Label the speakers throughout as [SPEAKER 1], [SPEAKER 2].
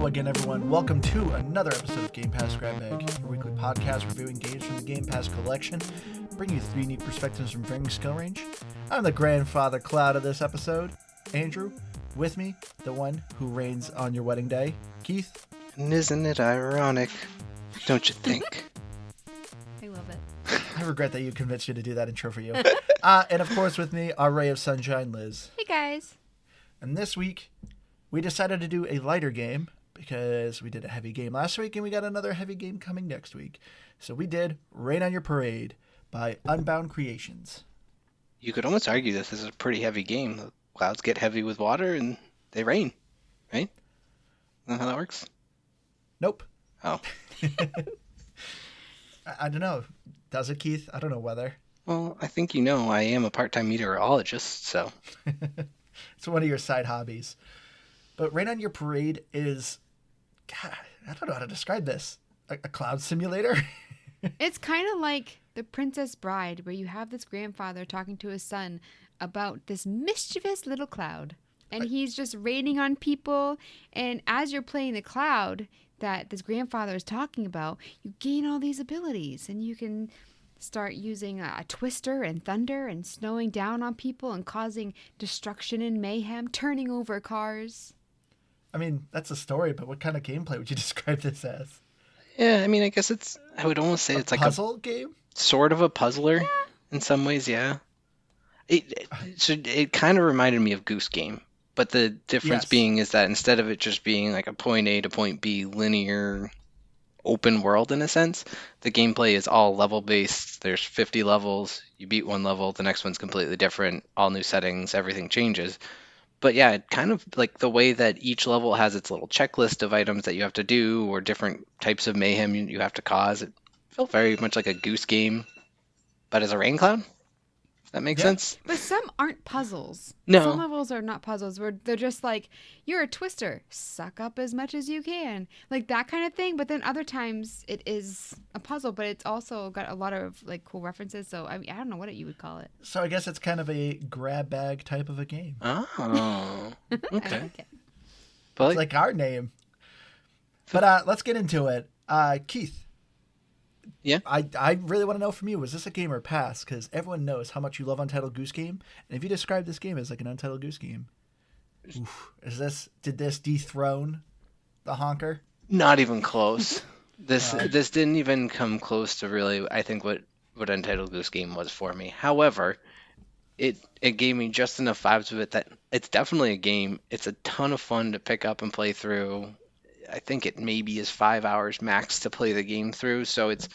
[SPEAKER 1] again, everyone. Welcome to another episode of Game Pass Grab Bag, your weekly podcast reviewing games from the Game Pass collection, bringing you three neat perspectives from varying skill range. I'm the grandfather Cloud of this episode, Andrew. With me, the one who reigns on your wedding day, Keith.
[SPEAKER 2] And isn't it ironic? Don't you think?
[SPEAKER 3] I love it.
[SPEAKER 1] I regret that you convinced me to do that intro for you. And of course, with me, our ray of sunshine, Liz.
[SPEAKER 3] Hey guys.
[SPEAKER 1] And this week, we decided to do a lighter game because we did a heavy game last week and we got another heavy game coming next week. So we did Rain on Your Parade by Unbound Creations.
[SPEAKER 2] You could almost argue this is a pretty heavy game. The clouds get heavy with water and they rain, right? Isn't that how that works?
[SPEAKER 1] Nope.
[SPEAKER 2] Oh.
[SPEAKER 1] I don't know. Does it, Keith? I don't know whether.
[SPEAKER 2] Well, I think you know I am a part-time meteorologist, so.
[SPEAKER 1] It's one of your side hobbies. But Rain on Your Parade is, God, I don't know how to describe this. A cloud simulator?
[SPEAKER 3] It's kind of like The Princess Bride, where you have this grandfather talking to his son about this mischievous little cloud. And he's just raining on people. And as you're playing the cloud that this grandfather is talking about, you gain all these abilities. And you can start using a twister and thunder and snowing down on people and causing destruction and mayhem, turning over cars.
[SPEAKER 1] I mean, that's a story, but what kind of gameplay would you describe this as?
[SPEAKER 2] Yeah, I mean, I guess I would almost say it's like
[SPEAKER 1] puzzle game?
[SPEAKER 2] Sort of a puzzler in some ways, yeah. It kind of reminded me of Goose Game, but the difference being is that instead of it just being like a point A to point B linear open world in a sense, the gameplay is all level based. There's 50 levels. You beat one level, the next one's completely different, all new settings, everything changes. But yeah, it kind of like the way that each level has its little checklist of items that you have to do or different types of mayhem you have to cause. It felt very much like a Goose Game, but as a rain cloud. If that makes sense?
[SPEAKER 3] But some aren't puzzles.
[SPEAKER 2] No.
[SPEAKER 3] Some levels are not puzzles where they're just like, you're a twister, suck up as much as you can. Like that kind of thing. But then other times it is a puzzle, but it's also got a lot of like cool references. So I mean, I don't know what you would call it.
[SPEAKER 1] So I guess it's kind of a grab bag type of a game.
[SPEAKER 2] Oh, okay.
[SPEAKER 3] I like it.
[SPEAKER 2] But
[SPEAKER 1] It's like our name. But let's get into it. Keith.
[SPEAKER 2] Yeah.
[SPEAKER 1] I really want to know from you, was this a game or pass? Because everyone knows how much you love Untitled Goose Game. And if you describe this game as like an Untitled Goose Game, did this dethrone the honker?
[SPEAKER 2] Not even close. This didn't even come close to really, I think, what Untitled Goose Game was for me. However, it gave me just enough vibes of it that it's definitely a game. It's a ton of fun to pick up and play through. I think it maybe is 5 hours max to play the game through, so it's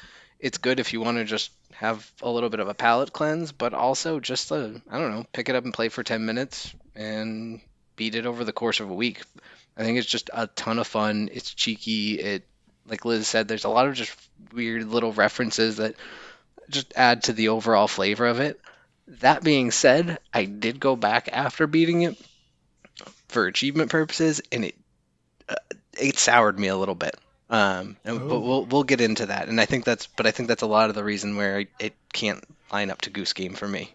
[SPEAKER 2] good if you want to just have a little bit of a palate cleanse, but also just I don't know, pick it up and play for 10 minutes and beat it over the course of a week. I think it's just a ton of fun. It's cheeky. It, like Liz said, there's a lot of just weird little references that just add to the overall flavor of it. That being said, I did go back after beating it for achievement purposes, and it soured me a little bit. But we'll get into that. And I think that's a lot of the reason where it can't line up to Goose Game for me.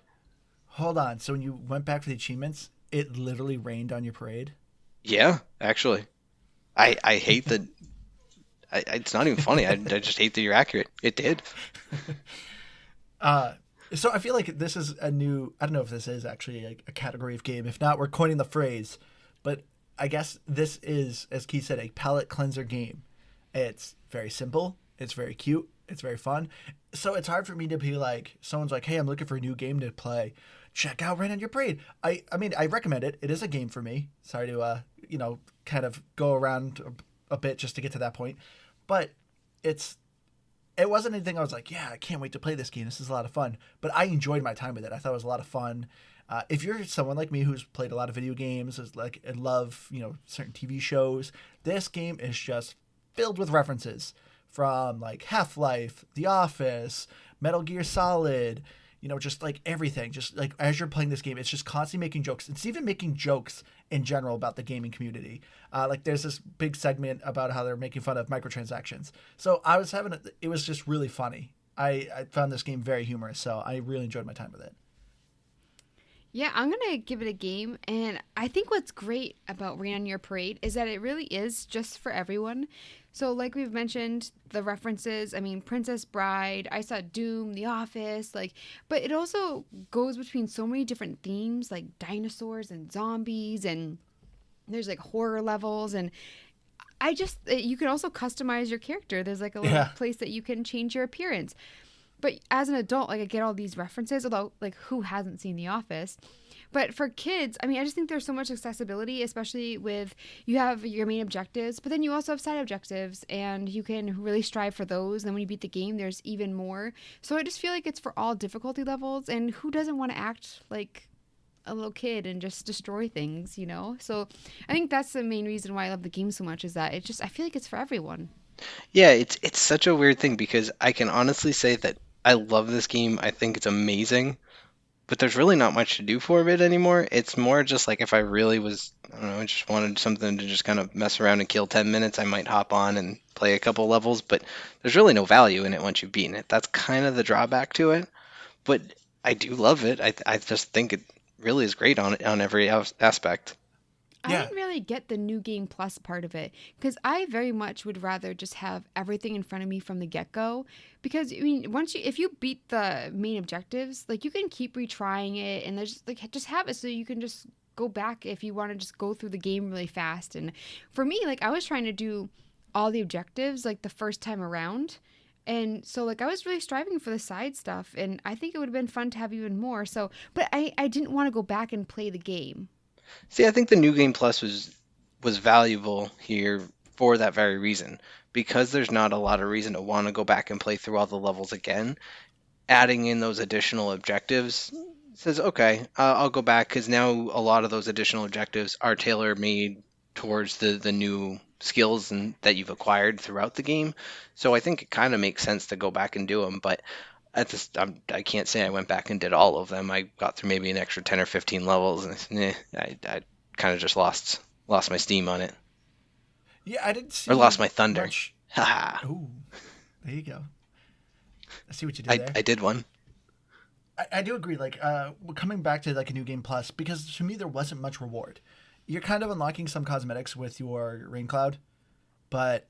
[SPEAKER 1] Hold on. So when you went back for the achievements, it literally rained on your parade? Yeah,
[SPEAKER 2] actually. I hate that. It's not even funny. I just hate that you're accurate. It did.
[SPEAKER 1] So I feel like this is a new, I don't know if this is actually a category of game. If not, we're coining the phrase. But I guess this is, as Keith said, a palate cleanser game. It's very simple. It's very cute. It's very fun. So it's hard for me to be like, someone's like, hey, I'm looking for a new game to play. Check out Rain on Your Parade. I mean, I recommend it. It is a game for me. Sorry to, kind of go around a bit just to get to that point. But it wasn't anything I was like, yeah, I can't wait to play this game. This is a lot of fun. But I enjoyed my time with it. I thought it was a lot of fun. If you're someone like me who's played a lot of video games, and love, certain TV shows, this game is just filled with references from like Half-Life, The Office, Metal Gear Solid, just like everything. Just like as you're playing this game, it's just constantly making jokes. It's even making jokes in general about the gaming community. Like there's this big segment about how they're making fun of microtransactions. So it was just really funny. I found this game very humorous, so I really enjoyed my time with it.
[SPEAKER 3] Yeah, I'm going to give it a game. And I think what's great about Rain on Your Parade is that it really is just for everyone. So, like we've mentioned, the references, I mean, Princess Bride, I saw Doom, The Office, like, but it also goes between so many different themes, like dinosaurs and zombies, and there's like horror levels. And you can also customize your character. There's like a little
[SPEAKER 1] Yeah.
[SPEAKER 3] place that you can change your appearance. But as an adult, like I get all these references, although like who hasn't seen The Office? But for kids, I mean, I just think there's so much accessibility, especially with you have your main objectives, but then you also have side objectives, and you can really strive for those. And then when you beat the game, there's even more. So I just feel like it's for all difficulty levels, and who doesn't want to act like a little kid and just destroy things, you know? So I think that's the main reason why I love the game so much, is that I feel like it's for everyone.
[SPEAKER 2] Yeah, it's such a weird thing because I can honestly say that I love this game. I think it's amazing, but there's really not much to do for it anymore. It's more just like if I really was, I don't know, just wanted something to just kind of mess around and kill 10 minutes, I might hop on and play a couple levels, but there's really no value in it once you've beaten it. That's kind of the drawback to it, but I do love it. I just think it really is great on every aspect.
[SPEAKER 3] I
[SPEAKER 1] Yeah.
[SPEAKER 3] didn't really get the new game plus part of it, because I very much would rather just have everything in front of me from the get-go, because I mean, if you beat the main objectives, like you can keep retrying it, and there's just have it so you can just go back if you want to just go through the game really fast. And for me, like I was trying to do all the objectives like the first time around. And so like I was really striving for the side stuff, and I think it would have been fun to have even more. So, but I didn't want to go back and play the game.
[SPEAKER 2] See, I think the New Game Plus was valuable here for that very reason. Because there's not a lot of reason to want to go back and play through all the levels again, adding in those additional objectives says, okay, I'll go back because now a lot of those additional objectives are tailor made towards the new skills that you've acquired throughout the game. So I think it kind of makes sense to go back and do them. But I can't say I went back and did all of them. I got through maybe an extra 10 or 15 levels, and I kind of just lost my steam on it,
[SPEAKER 1] Yeah, I didn't see
[SPEAKER 2] or lost my thunder.
[SPEAKER 1] much.
[SPEAKER 2] Haha.
[SPEAKER 1] Ooh, there you go. I see what you did there.
[SPEAKER 2] I did one.
[SPEAKER 1] I do agree. Like, coming back to like a new game plus, because to me there wasn't much reward. You're kind of unlocking some cosmetics with your rain cloud, but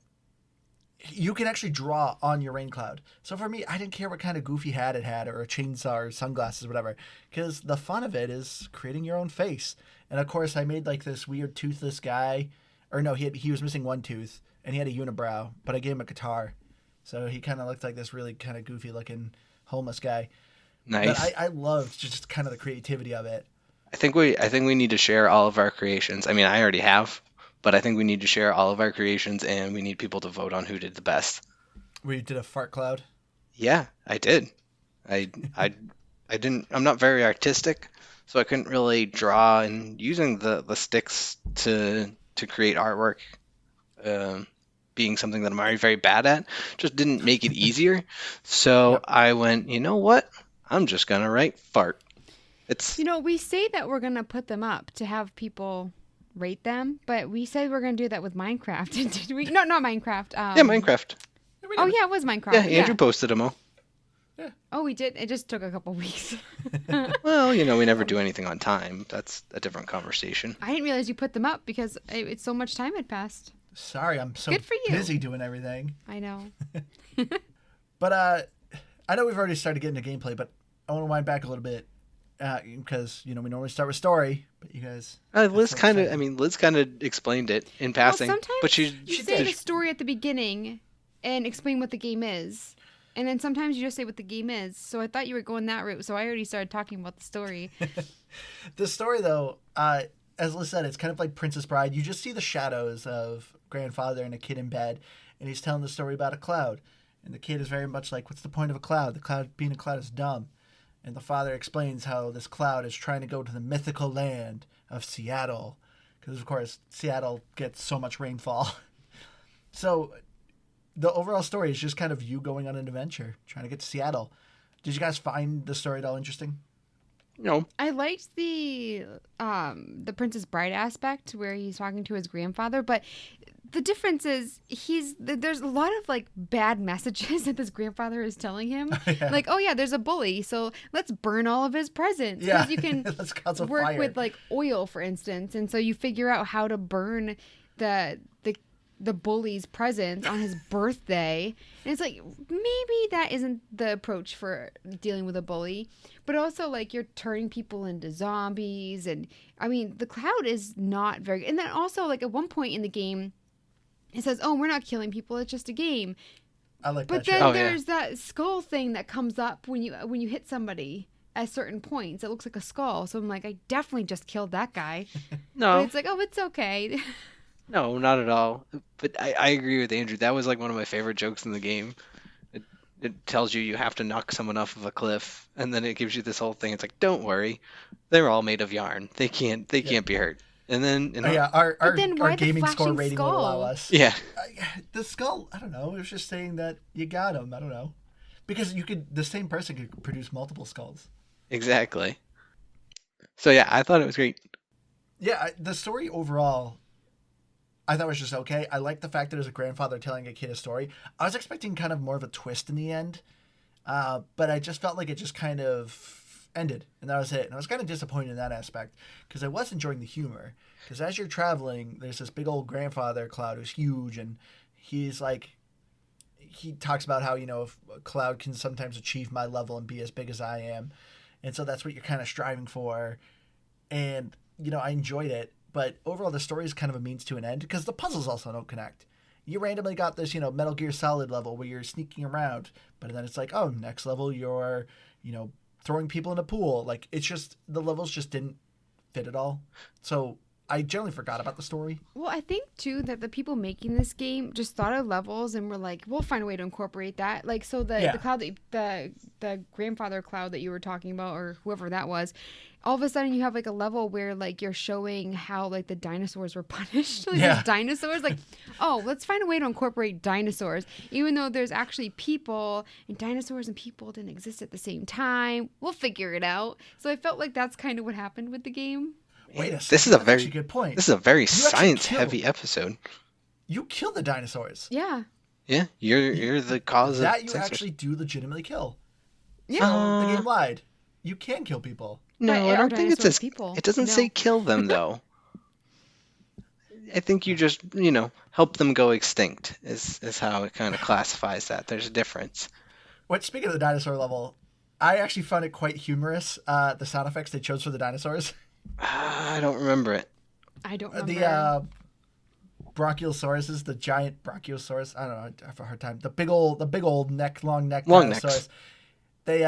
[SPEAKER 1] you can actually draw on your rain cloud. So for me, I didn't care what kind of goofy hat it had, or a chainsaw, or sunglasses, whatever, because the fun of it is creating your own face. And of course, I made like this weird toothless guy, or no, he was missing one tooth, and he had a unibrow, but I gave him a guitar, so he kind of looked like this really kind of goofy looking homeless guy. But
[SPEAKER 2] Nice.
[SPEAKER 1] I loved just kind of the creativity of it.
[SPEAKER 2] I think we need to share all of our creations. I mean, I already have, but I think we need to share all of our creations, and we need people to vote on who did the best.
[SPEAKER 1] Where you did a fart cloud.
[SPEAKER 2] Yeah, I did. I I I didn't. I'm not very artistic, so I couldn't really draw. And using the sticks to create artwork, um, being something that I'm already very bad at, just didn't make it easier. So
[SPEAKER 1] Yep.
[SPEAKER 2] I went, you know what? I'm just gonna write fart. It's
[SPEAKER 3] You know, we say that we're going to put them up to have people rate them, but we said we're going to do that with Minecraft. Did we? No, not Minecraft.
[SPEAKER 2] yeah, Minecraft.
[SPEAKER 3] Oh, yeah, it was Minecraft.
[SPEAKER 2] Yeah, Andrew posted them all.
[SPEAKER 3] Oh, we did. It just took a couple weeks.
[SPEAKER 2] Well, we never do anything on time. That's a different conversation.
[SPEAKER 3] I didn't realize you put them up because it's so much time had passed.
[SPEAKER 1] Sorry, I'm so
[SPEAKER 3] Good for you.
[SPEAKER 1] busy doing everything.
[SPEAKER 3] I know.
[SPEAKER 1] But I know we've already started getting to gameplay, but I want to wind back a little bit because we normally start with story, but you guys.
[SPEAKER 2] Liz
[SPEAKER 1] so
[SPEAKER 2] kind of,
[SPEAKER 1] exciting.
[SPEAKER 2] Liz kind of explained it in passing,
[SPEAKER 3] Well, sometimes
[SPEAKER 2] but
[SPEAKER 3] you
[SPEAKER 1] she
[SPEAKER 3] say
[SPEAKER 1] did.
[SPEAKER 3] the story at the beginning and explain what the game is. And then sometimes you just say what the game is. So I thought you were going that route. So I already started talking about the story.
[SPEAKER 1] The story, though, as Liz said, it's kind of like Princess Bride. You just see the shadows of grandfather and a kid in bed, and he's telling the story about a cloud. And the kid is very much like, what's the point of a cloud? The cloud, being a cloud, is dumb. And the father explains how this cloud is trying to go to the mythical land of Seattle. Because, of course, Seattle gets so much rainfall. So the overall story is just kind of you going on an adventure, trying to get to Seattle. Did you guys find the story at all interesting?
[SPEAKER 3] I liked the Princess Bride aspect where he's talking to his grandfather, but the difference is there's a lot of like bad messages that this grandfather is telling him.
[SPEAKER 1] Yeah.
[SPEAKER 3] Like, oh yeah, there's a bully, so let's burn all of his presents.
[SPEAKER 1] Yeah.
[SPEAKER 3] Because you can
[SPEAKER 1] Let's cause a
[SPEAKER 3] work
[SPEAKER 1] fire.
[SPEAKER 3] with like oil, for instance, and so you figure out how to burn the bully's presents on his birthday. And it's like, maybe that isn't the approach for dealing with a bully. But also, like, you're turning people into zombies. And, I mean, the cloud is not very... And then also, like, at one point in the game, it says, oh, we're not killing people, it's just a game.
[SPEAKER 1] I like
[SPEAKER 3] But
[SPEAKER 1] that.
[SPEAKER 3] then
[SPEAKER 1] Show.
[SPEAKER 3] there's that skull thing that comes up when you hit somebody at certain points. It looks like a skull. So I'm like, I definitely just killed that guy.
[SPEAKER 2] No.
[SPEAKER 3] But it's like, oh, it's okay.
[SPEAKER 2] No, not at all. But I agree with Andrew. That was like one of my favorite jokes in the game. It tells you have to knock someone off of a cliff, and then it gives you this whole thing. It's like, don't worry, they're all made of yarn. They can't be hurt. And then
[SPEAKER 1] Our
[SPEAKER 3] then why the
[SPEAKER 1] gaming score
[SPEAKER 3] flashing
[SPEAKER 1] rating will allow
[SPEAKER 3] skull?
[SPEAKER 1] us.
[SPEAKER 2] yeah,
[SPEAKER 1] The skull, I don't know. It was just saying that you got him. I don't know. Because the same person could produce multiple skulls.
[SPEAKER 2] exactly. So yeah, I thought it was great.
[SPEAKER 1] Yeah, the story overall, I thought was just okay. I like the fact that it was a grandfather telling a kid a story. I was expecting kind of more of a twist in the end, but I just felt like it just kind of ended, and that was it. And I was kind of disappointed in that aspect, because I was enjoying the humor. Because as you're traveling, there's this big old grandfather cloud who's huge, and he's like, he talks about how, if a cloud can sometimes achieve my level and be as big as I am. And so that's what you're kind of striving for. And, I enjoyed it. But overall, the story is kind of a means to an end, because the puzzles also don't connect. You randomly got this, Metal Gear Solid level where you're sneaking around, but then it's like, oh, next level you're, throwing people in a pool. Like, it's just, the levels just didn't fit at all. So I generally forgot about the story.
[SPEAKER 3] Well, I think too that the people making this game just thought of levels and were like, "We'll find a way to incorporate that." Like, so the cloud, the grandfather cloud that you were talking about, or whoever that was, all of a sudden you have like a level where like you're showing how like the dinosaurs were punished. Like, there's dinosaurs. Like, oh, let's find a way to incorporate dinosaurs, even though there's actually people, and dinosaurs and people didn't exist at the same time. We'll figure it out. So I felt like that's kind of what happened with the game.
[SPEAKER 1] Wait a second.
[SPEAKER 2] This is
[SPEAKER 1] That's actually a good point.
[SPEAKER 2] This is a very
[SPEAKER 1] You actually
[SPEAKER 2] science-heavy episode.
[SPEAKER 1] You kill the dinosaurs.
[SPEAKER 3] Yeah.
[SPEAKER 2] Yeah, you're the cause
[SPEAKER 1] that
[SPEAKER 2] of
[SPEAKER 1] you
[SPEAKER 2] dinosaurs.
[SPEAKER 1] actually do legitimately kill.
[SPEAKER 3] Yeah.
[SPEAKER 1] So the game lied. You can kill people.
[SPEAKER 2] No,
[SPEAKER 3] But
[SPEAKER 2] I
[SPEAKER 3] are
[SPEAKER 2] don't think it
[SPEAKER 3] dinosaurs
[SPEAKER 2] says.
[SPEAKER 3] people?
[SPEAKER 2] It doesn't
[SPEAKER 3] No.
[SPEAKER 2] say kill them though. I think you just help them go extinct is how it kind of classifies that. There's a difference.
[SPEAKER 1] Speaking of the dinosaur level, I actually found it quite humorous. The sound effects they chose for the dinosaurs.
[SPEAKER 2] I don't remember it.
[SPEAKER 3] I don't remember.
[SPEAKER 1] The Brachiosauruses, the giant Brachiosaurus. I don't know. I have a hard time. The big old long neck
[SPEAKER 2] Long
[SPEAKER 1] dinosaurs. They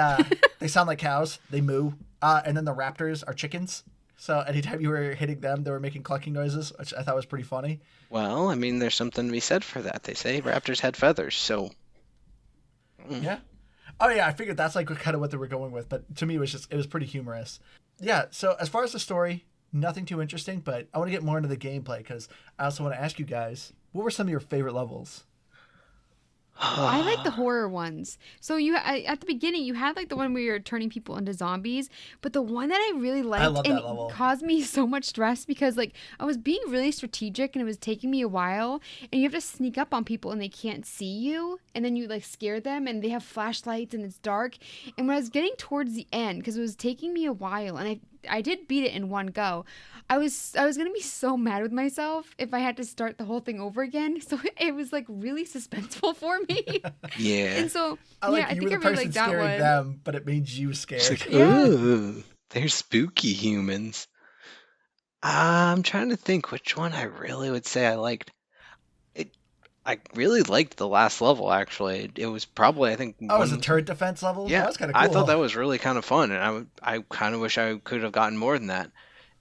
[SPEAKER 1] sound like cows. They moo. And then the raptors are chickens. So anytime you were hitting them, they were making clucking noises, which I thought was pretty funny.
[SPEAKER 2] Well, I mean, there's something to be said for that. They say raptors had feathers, so.
[SPEAKER 1] Yeah. Oh yeah, I figured that's like kind of what they were going with, but to me it was pretty humorous. Yeah, so as far as the story, nothing too interesting, but I want to get more into the gameplay, because I also want to ask you guys, what were some of your favorite levels?
[SPEAKER 3] I like the horror ones. So at the beginning, you had like the one where you're turning people into zombies, but the one that I really liked
[SPEAKER 1] love
[SPEAKER 3] and
[SPEAKER 1] that level.
[SPEAKER 3] caused me so much stress, because like I was being really strategic and it was taking me a while, and you have to sneak up on people and they can't see you, and then you like scare them and they have flashlights and it's dark. And when I was getting towards the end, because it was taking me a while, and I did beat it in one go, I was gonna be so mad with myself if I had to start the whole thing over again. So it was like really suspenseful for me.
[SPEAKER 2] Yeah.
[SPEAKER 3] And so
[SPEAKER 1] I
[SPEAKER 3] think
[SPEAKER 1] you were
[SPEAKER 3] I
[SPEAKER 1] the
[SPEAKER 3] really
[SPEAKER 1] person
[SPEAKER 3] like that
[SPEAKER 1] scaring
[SPEAKER 3] one.
[SPEAKER 1] them, but it made you scared.
[SPEAKER 2] It's like,
[SPEAKER 3] Yeah.
[SPEAKER 2] ooh, they're spooky humans. I'm trying to think which one I really would say I liked. I really liked the last level, actually. It was probably, I think,
[SPEAKER 1] Oh, it was a turret defense level?
[SPEAKER 2] yeah,
[SPEAKER 1] That was kind of cool.
[SPEAKER 2] I thought that was really kind of fun, and I kind of wish I could have gotten more than that.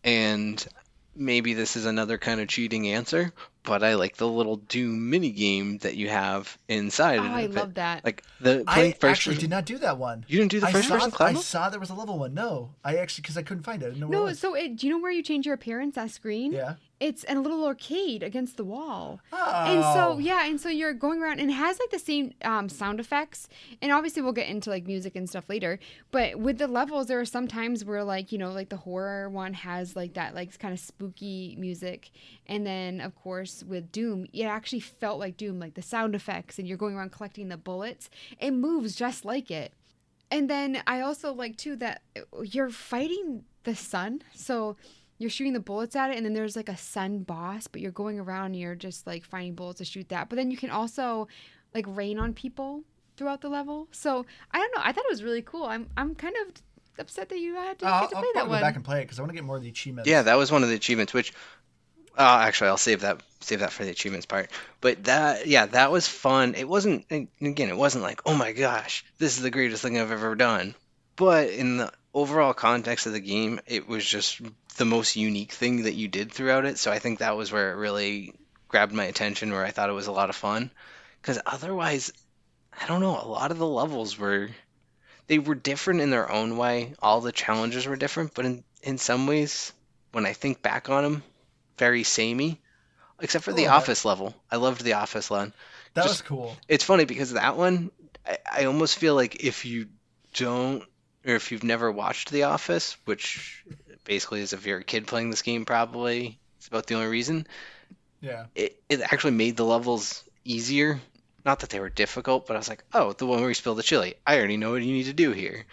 [SPEAKER 2] And maybe this is another kind of cheating answer, but I like the little Doom mini game that you have inside.
[SPEAKER 3] Oh,
[SPEAKER 2] of
[SPEAKER 3] I
[SPEAKER 2] it.
[SPEAKER 3] love that.
[SPEAKER 2] Like the
[SPEAKER 1] I
[SPEAKER 2] playing first
[SPEAKER 1] actually
[SPEAKER 2] person.
[SPEAKER 1] did not do that one.
[SPEAKER 2] You didn't do the first person cloud
[SPEAKER 1] I
[SPEAKER 2] mode?
[SPEAKER 1] saw there was a level one. No, I actually, because I couldn't find it. I didn't know where it
[SPEAKER 3] No,
[SPEAKER 1] was.
[SPEAKER 3] so do you know where you change your appearance, that screen?
[SPEAKER 1] Yeah.
[SPEAKER 3] it's in a little arcade against the wall.
[SPEAKER 1] Oh.
[SPEAKER 3] And so you're going around, and it has like the same sound effects. And obviously we'll get into like music and stuff later. But with the levels, there are some times where like, like the horror one has like that like kind of spooky music. And then of course with Doom, it actually felt like Doom, like the sound effects, and you're going around collecting the bullets. It moves just like it. And then I also like too that you're fighting the sun. So you're shooting the bullets at it, and then there's like a sun boss, but you're going around and you're just like finding bullets to shoot that. But then you can also like rain on people throughout the level. So I don't know. I thought it was really cool. I'm kind of upset that you had to get to play
[SPEAKER 1] I'll
[SPEAKER 3] that
[SPEAKER 1] go
[SPEAKER 3] one.
[SPEAKER 1] back and play it because I want to get more of the achievements.
[SPEAKER 2] Yeah, that was one of the achievements, which actually I'll save that for the achievements part. But that was fun. It wasn't, again, it wasn't like, oh my gosh, this is the greatest thing I've ever done. But in the overall context of the game, it was just the most unique thing that you did throughout it. So I think that was where it really grabbed my attention, where I thought it was a lot of fun. Because otherwise, I don't know, a lot of the levels they were different in their own way. All the challenges were different, but in some ways, when I think back on them, very samey. Except for the office level. I loved the office one.
[SPEAKER 1] That was cool.
[SPEAKER 2] It's funny because that one, I almost feel like if you don't, or if you've never watched The Office, which basically is if you're a kid playing this game, probably it's about the only reason.
[SPEAKER 1] Yeah.
[SPEAKER 2] It actually made the levels easier. Not that they were difficult, but I was like, oh, the one where you spill the chili. I already know what you need to do here.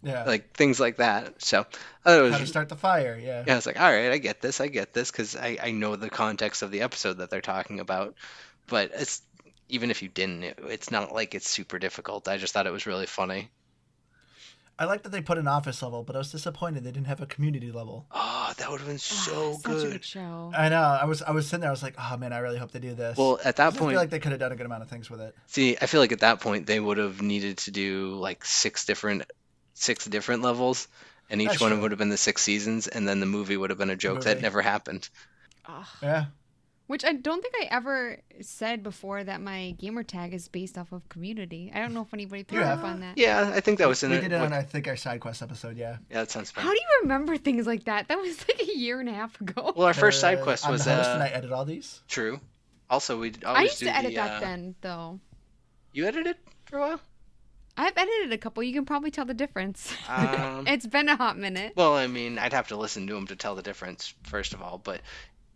[SPEAKER 1] Yeah.
[SPEAKER 2] Like things like that. So I was,
[SPEAKER 1] how to start the fire. Yeah.
[SPEAKER 2] Yeah, I was like, all right, I get this, because I know the context of the episode that they're talking about. But it's even if you didn't, it's not like it's super difficult. I just thought it was really funny.
[SPEAKER 1] I like that they put an office level, but I was disappointed they didn't have a community level.
[SPEAKER 2] Oh, that would have been so
[SPEAKER 3] Such
[SPEAKER 2] good.
[SPEAKER 3] a good show.
[SPEAKER 1] I know. I was sitting there. I was like, oh man, I really hope they do this.
[SPEAKER 2] Well, at that point,
[SPEAKER 1] I feel like they could have done a good amount of things with it.
[SPEAKER 2] See, I feel like at that point they would have needed to do like six different levels, and each
[SPEAKER 1] That's
[SPEAKER 2] one
[SPEAKER 1] true.
[SPEAKER 2] would have been the 6 seasons, and then the movie would have been a joke that never happened.
[SPEAKER 3] Oh.
[SPEAKER 1] Yeah.
[SPEAKER 3] Which I don't think I ever said before that my gamer tag is based off of Community. I don't know if anybody picked up on that.
[SPEAKER 2] Yeah, I think that was in
[SPEAKER 1] We
[SPEAKER 2] it.
[SPEAKER 1] did it on, I think, our side quest episode. Yeah.
[SPEAKER 2] Yeah, that sounds fun.
[SPEAKER 3] How do you remember things like that? That was like a year and a half ago.
[SPEAKER 2] Well, our first side quest
[SPEAKER 1] I'm
[SPEAKER 2] was
[SPEAKER 1] the host and I edit all these.
[SPEAKER 2] True. Also, we always
[SPEAKER 3] I used
[SPEAKER 2] do
[SPEAKER 3] to edit
[SPEAKER 2] the,
[SPEAKER 3] that then, though.
[SPEAKER 2] You edited for a while?
[SPEAKER 3] I've edited a couple. You can probably tell the difference.
[SPEAKER 2] Um,
[SPEAKER 3] It's been a hot minute.
[SPEAKER 2] Well, I mean, I'd have to listen to them to tell the difference, first of all. But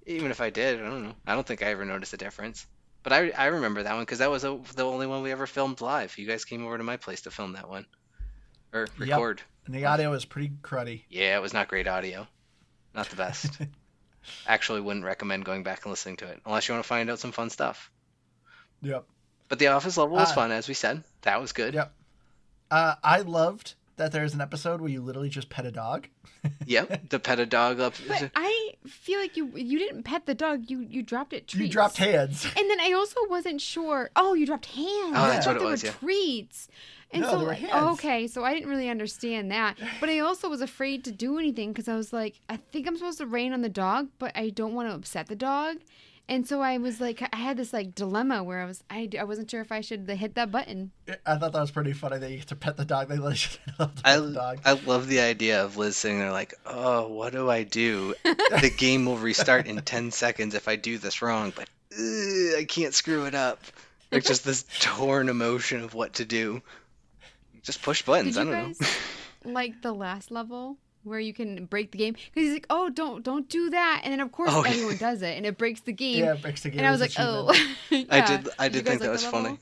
[SPEAKER 2] even if I did, I don't know. I don't think I ever noticed a difference. But I remember that one because that was the only one we ever filmed live. You guys came over to my place to film that one. Or record.
[SPEAKER 1] Yep. And the audio was pretty cruddy.
[SPEAKER 2] Yeah, it was not great audio. Not the best. Actually, wouldn't recommend going back and listening to it unless you want to find out some fun stuff.
[SPEAKER 1] Yep.
[SPEAKER 2] But the office level was fun, as we said. That was good.
[SPEAKER 1] Yep. I loved that there's an episode where you literally just pet a dog.
[SPEAKER 2] Yep, the pet a dog up.
[SPEAKER 3] But I feel like you didn't pet the dog. You dropped it treats.
[SPEAKER 1] You dropped hands.
[SPEAKER 3] And then I also wasn't sure. Oh, you dropped hands.
[SPEAKER 2] Oh, that's
[SPEAKER 3] I
[SPEAKER 2] what
[SPEAKER 3] thought
[SPEAKER 2] it was,
[SPEAKER 3] they were
[SPEAKER 2] yeah.
[SPEAKER 3] treats. And
[SPEAKER 1] No,
[SPEAKER 3] so
[SPEAKER 1] they were hands.
[SPEAKER 3] okay, so I didn't really understand that. But I also was afraid to do anything because I was like, I think I'm supposed to rain on the dog, but I don't want to upset the dog. And so I was like, I had this like dilemma where I wasn't sure if I should hit that button.
[SPEAKER 1] I thought that was pretty funny that you get to pet the dog. They literally just love to pet the dog.
[SPEAKER 2] I love the idea of Liz sitting there like, oh, what do I do? The game will restart in 10 seconds if I do this wrong, but I can't screw it up. Like just this torn emotion of what to do. Just push buttons.
[SPEAKER 3] Did
[SPEAKER 2] I
[SPEAKER 3] you
[SPEAKER 2] don't
[SPEAKER 3] guys
[SPEAKER 2] know.
[SPEAKER 3] like the last level where you can break the game? Because he's like, oh, don't do that. And then of course
[SPEAKER 2] Oh, yeah.
[SPEAKER 3] everyone does it, and it breaks the game.
[SPEAKER 1] Yeah, it breaks the game.
[SPEAKER 3] And I was like,
[SPEAKER 1] as a
[SPEAKER 3] oh.
[SPEAKER 1] achievement.
[SPEAKER 3] Yeah.
[SPEAKER 2] I did
[SPEAKER 3] you
[SPEAKER 2] think
[SPEAKER 3] guys
[SPEAKER 2] that
[SPEAKER 3] like
[SPEAKER 2] was
[SPEAKER 3] the
[SPEAKER 2] funny.
[SPEAKER 3] level?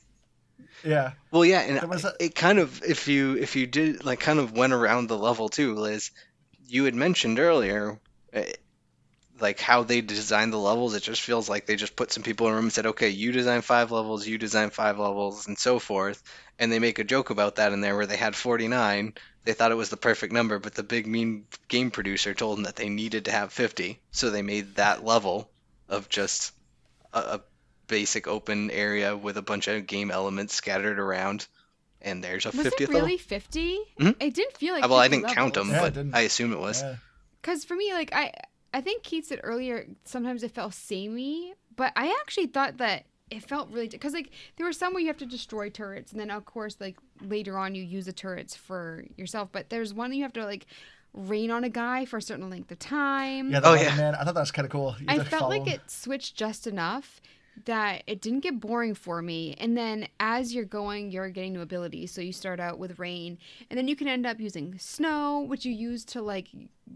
[SPEAKER 1] Yeah.
[SPEAKER 2] Well, yeah, and
[SPEAKER 1] There was a-
[SPEAKER 2] it kind of, if you did, like, kind of went around the level too, Liz, you had mentioned earlier, like, how they designed the levels. It just feels like they just put some people in a room and said, okay, you design 5 levels, you design 5 levels, and so forth. And they make a joke about that in there where they had 49. They thought it was the perfect number, but the big mean game producer told them that they needed to have 50. So they made that level of just a basic open area with a bunch of game elements scattered around, and there's a
[SPEAKER 3] Was
[SPEAKER 2] 50th
[SPEAKER 3] it
[SPEAKER 2] level.
[SPEAKER 3] really 50?
[SPEAKER 2] Mhm.
[SPEAKER 3] It didn't feel like
[SPEAKER 2] Well, I
[SPEAKER 3] 50
[SPEAKER 2] didn't count them,
[SPEAKER 1] Yeah, it
[SPEAKER 2] but
[SPEAKER 1] didn't.
[SPEAKER 2] I assume it was.
[SPEAKER 1] Yeah.
[SPEAKER 3] Because for me, like, I think Keith said earlier, sometimes it felt samey, but I actually thought that it felt really, because like there were some where you have to destroy turrets, and then of course like later on you use the turrets for yourself, but there's one you have to like rain on a guy for a certain length of time.
[SPEAKER 1] Yeah, the man. I thought that was kind of cool.
[SPEAKER 3] I felt like it switched just enough that it didn't get boring for me. And then as you're going, you're getting new abilities. So you start out with rain, and then you can end up using snow, which you use to like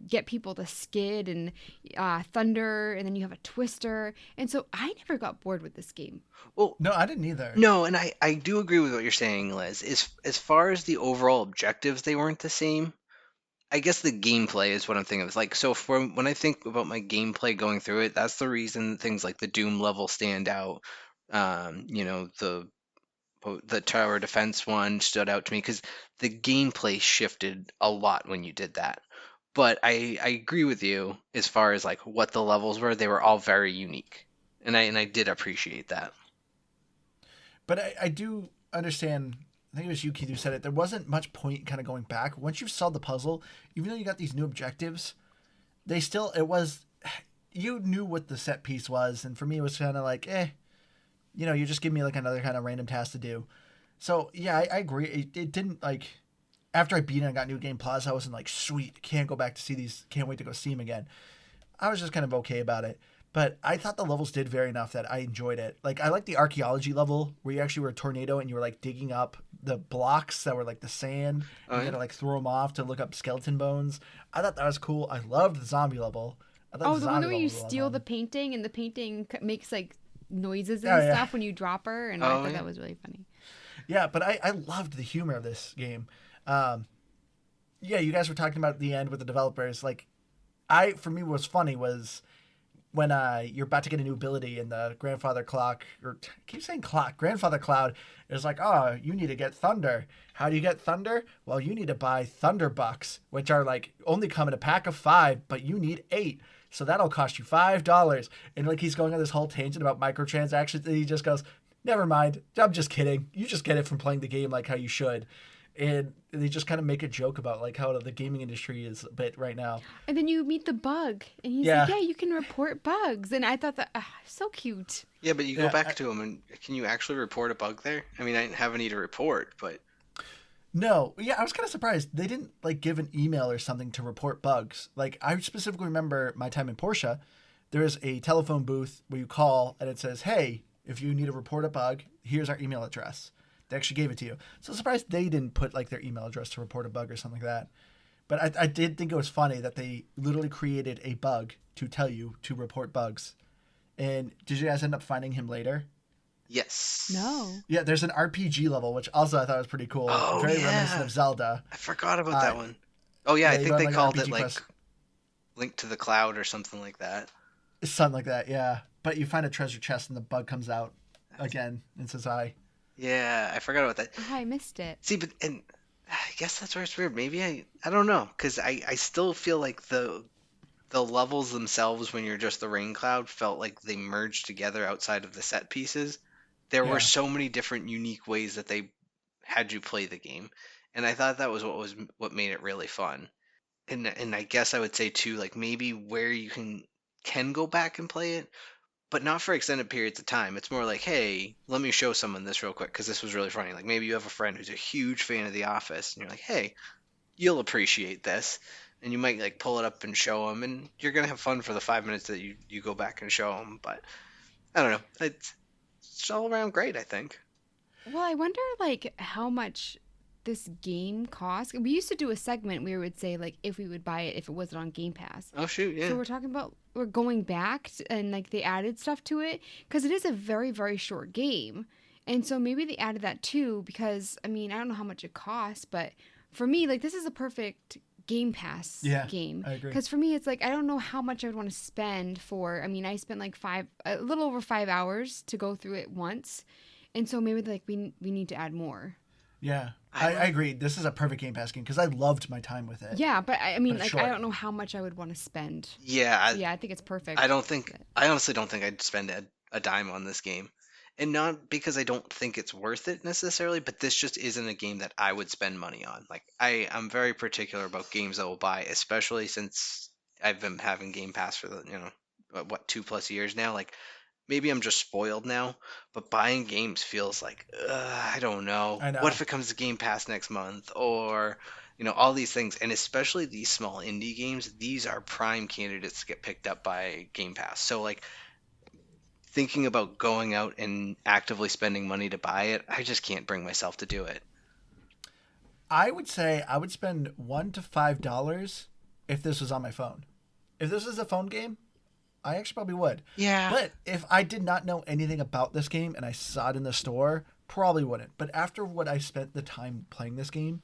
[SPEAKER 3] get people to skid, and thunder, and then you have a twister. And so I never got bored with this game.
[SPEAKER 2] Well,
[SPEAKER 1] no, I didn't either.
[SPEAKER 2] No, and I do agree with what you're saying, Liz. As far as the overall objectives, they weren't the same. I guess the gameplay is what I'm thinking of. Like, so when I think about my gameplay going through it, that's the reason things like the Doom level stand out. The tower defense one stood out to me because the gameplay shifted a lot when you did that. But I agree with you as far as like what the levels were. They were all very unique, and I did appreciate that.
[SPEAKER 1] But I do understand. I think it was you, Keith, who said it. There wasn't much point kind of going back. Once you've solved the puzzle, even though you got these new objectives, you knew what the set piece was. And for me, it was kind of like, you just give me like another kind of random task to do. So, yeah, I agree. It didn't like, after I beat it and got New Game Plus, I wasn't like, sweet, can't go back to see these, can't wait to go see them again. I was just kind of okay about it. But I thought the levels did vary enough that I enjoyed it. Like, I like the archaeology level where you actually were a tornado and you were, like, digging up the blocks that were, like, the sand. And you had to, like, throw them off to look up skeleton bones. I thought that was cool. I loved the zombie level.
[SPEAKER 3] The one where you steal the painting and the painting makes, like, noises and stuff when you drop her. And I thought that was really funny.
[SPEAKER 1] Yeah, but I loved the humor of this game. You guys were talking about at the end with the developers. Like, for me, what was funny was when you're about to get a new ability and the grandfather clock, or I keep saying clock, grandfather cloud is like, oh, you need to get thunder. How do you get thunder? Well, you need to buy thunder bucks, which are like only come in a pack of 5, but you need 8. So that'll cost you $5. And like he's going on this whole tangent about microtransactions, and he just goes, never mind. I'm just kidding. You just get it from playing the game like how you should. And they just kind of make a joke about like how the gaming industry is a bit right now.
[SPEAKER 3] And then you meet the bug, and he's like, "Yeah, you can report bugs." And I thought that so cute.
[SPEAKER 2] Yeah, but you go back to him, and can you actually report a bug there? I mean, I didn't have any to report, but
[SPEAKER 1] no. Yeah, I was kind of surprised they didn't like give an email or something to report bugs. Like I specifically remember my time in Porsche, there is a telephone booth where you call and it says, "Hey, if you need to report a bug, here's our email address." They actually gave it to you. So I'm surprised they didn't put like their email address to report a bug or something like that. But I did think it was funny that they literally created a bug to tell you to report bugs. And did you guys end up finding him later?
[SPEAKER 2] Yes.
[SPEAKER 3] No.
[SPEAKER 1] Yeah, there's an RPG level, which also I thought was pretty cool.
[SPEAKER 2] Oh,
[SPEAKER 1] very reminiscent of Zelda.
[SPEAKER 2] I forgot about that one. Oh, yeah, I think they called it like
[SPEAKER 1] quest.
[SPEAKER 2] Link to the Cloud or something like that.
[SPEAKER 1] Something like that, yeah. But you find a treasure chest and the bug comes out again and says hi.
[SPEAKER 2] Yeah, I forgot about that.
[SPEAKER 3] Oh, I missed it.
[SPEAKER 2] See, and I guess that's where it's weird. Maybe I don't know, because I still feel like the levels themselves, when you're just the rain cloud, felt like they merged together outside of the set pieces. There were so many different unique ways that they had you play the game, and I thought that was what made it really fun. And I guess I would say too, like maybe where you can go back and play it, but not for extended periods of time. It's more like, hey, let me show someone this real quick because this was really funny. Like maybe you have a friend who's a huge fan of The Office, and you're like, hey, you'll appreciate this, and you might like pull it up and show them, and you're gonna have fun for the 5 minutes that you go back and show them. But I don't know, it's all around great, I think.
[SPEAKER 3] Well, I wonder like how much this game costs. We used to do a segment where we would say like if we would buy it if it wasn't on Game Pass.
[SPEAKER 2] Oh shoot, yeah.
[SPEAKER 3] So we're going back and like they added stuff to it because it is a very, very short game. And so maybe they added that too because I mean, I don't know how much it costs, but for me, like this is a perfect Game Pass game.
[SPEAKER 1] I agree.
[SPEAKER 3] Because for me, it's like I don't know how much I would want to spend for. I mean, I spent like a little over 5 hours to go through it once, and so maybe like we need to add more.
[SPEAKER 1] Yeah, I agree. This is a perfect Game Pass game because I loved my time with it.
[SPEAKER 3] Yeah, but I mean, like, I don't know how much I would want to spend.
[SPEAKER 2] Yeah,
[SPEAKER 3] I think it's perfect.
[SPEAKER 2] I honestly don't think I'd spend a dime on this game. And not because I don't think it's worth it necessarily, but this just isn't a game that I would spend money on. Like, I'm very particular about games I will buy, especially since I've been having Game Pass for 2+ years now. Like, maybe I'm just spoiled now, but buying games feels like, I don't know.
[SPEAKER 1] I know.
[SPEAKER 2] What if it comes to Game Pass next month? Or, all these things, and especially these small indie games, these are prime candidates to get picked up by Game Pass. So like thinking about going out and actively spending money to buy it, I just can't bring myself to do it.
[SPEAKER 1] I would say I would spend $1 to $5 if this was on my phone. If this is a phone game, I actually probably would.
[SPEAKER 2] Yeah.
[SPEAKER 1] But if I did not know anything about this game and I saw it in the store, probably wouldn't. But after what I spent the time playing this game,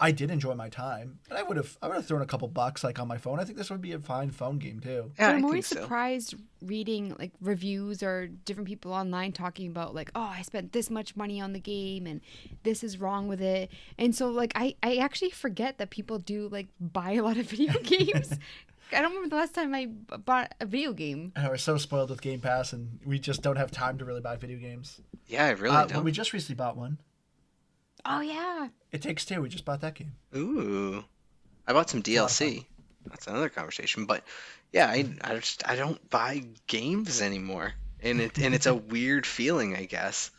[SPEAKER 1] I did enjoy my time, and I would have thrown a couple bucks like on my phone. I think this would be a fine phone game too.
[SPEAKER 2] Yeah,
[SPEAKER 3] But
[SPEAKER 2] I
[SPEAKER 3] I'm
[SPEAKER 2] think
[SPEAKER 3] always
[SPEAKER 2] so.
[SPEAKER 3] surprised reading like reviews or different people online talking about like, oh, I spent this much money on the game and this is wrong with it. And so like I actually forget that people do like buy a lot of video games. I don't remember the last time I bought a video game.
[SPEAKER 1] And we're so spoiled with Game Pass, and we just don't have time to really buy video games.
[SPEAKER 2] Yeah, I really
[SPEAKER 1] But
[SPEAKER 2] don't.
[SPEAKER 1] we just recently bought one.
[SPEAKER 3] Oh yeah.
[SPEAKER 1] It Takes Two. We just bought that game.
[SPEAKER 2] Ooh. I bought some
[SPEAKER 1] a lot of
[SPEAKER 2] DLC. That's another conversation. But yeah, I don't buy games anymore. And it's a weird feeling, I guess.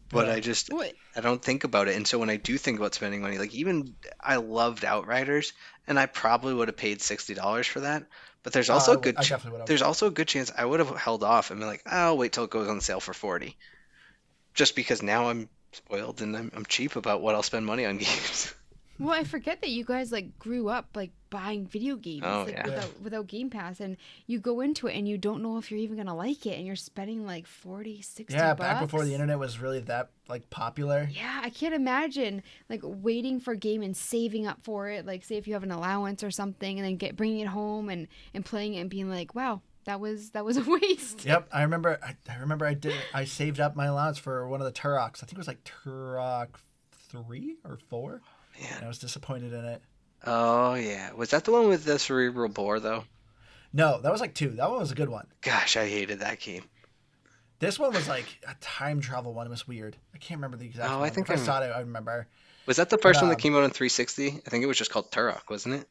[SPEAKER 2] But
[SPEAKER 1] Yeah.
[SPEAKER 3] What?
[SPEAKER 2] I don't think about it. And so when I do think about spending money, like even I loved Outriders, and I probably would have paid $60 for that. But there's also
[SPEAKER 1] I definitely would have.
[SPEAKER 2] there's also a good chance I would have held off and been like, I'll wait till it goes on sale for 40. Just because now I'm spoiled and I'm cheap about what I'll spend money on games.
[SPEAKER 3] Well, I forget that you guys like grew up like buying video games
[SPEAKER 2] Oh,
[SPEAKER 3] like
[SPEAKER 2] yeah.
[SPEAKER 3] without Game Pass, and you go into it and you don't know if you're even gonna like it, and you're spending like 40, 60
[SPEAKER 1] Yeah,
[SPEAKER 3] bucks.
[SPEAKER 1] back before the internet was really that like popular.
[SPEAKER 3] Yeah, I can't imagine like waiting for a game and saving up for it. Like, say if you have an allowance or something, and then bringing it home and playing it and being like, wow, that was a waste.
[SPEAKER 1] Yep, I remember. I saved up my allowance for one of the Turoks. I think it was like Turok 3 or 4.
[SPEAKER 2] Man.
[SPEAKER 1] And I was disappointed in it.
[SPEAKER 2] Oh yeah. Was that the one with the cerebral bore though?
[SPEAKER 1] No, that was like 2. That one was a good one.
[SPEAKER 2] Gosh, I hated that game.
[SPEAKER 1] This one was like a time travel one. It was weird. I can't remember the exact
[SPEAKER 2] Oh,
[SPEAKER 1] one.
[SPEAKER 2] I think
[SPEAKER 1] if I
[SPEAKER 2] I
[SPEAKER 1] saw it, I remember.
[SPEAKER 2] Was that the first one that
[SPEAKER 1] um,
[SPEAKER 2] came out on 360? I think it was just called Turok, wasn't it?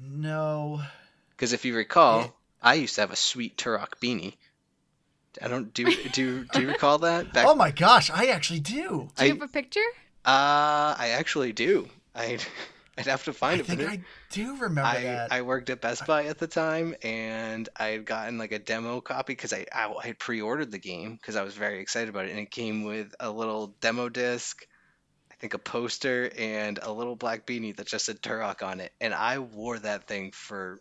[SPEAKER 1] No.
[SPEAKER 2] Because if you recall,
[SPEAKER 1] It-
[SPEAKER 2] I used to have a sweet Turok beanie. I don't do you recall that?
[SPEAKER 1] Oh my gosh, I actually do.
[SPEAKER 3] Do you
[SPEAKER 2] I
[SPEAKER 3] have a picture?
[SPEAKER 2] I actually do. I'd have to find
[SPEAKER 1] I
[SPEAKER 2] it. but
[SPEAKER 1] think I do remember that.
[SPEAKER 2] I worked at Best Buy at the time, and I had gotten like a demo copy because I had pre-ordered the game because I was very excited about it, and it came with a little demo disc, I think a poster, and a little black beanie that just said Turok on it, and I wore that thing for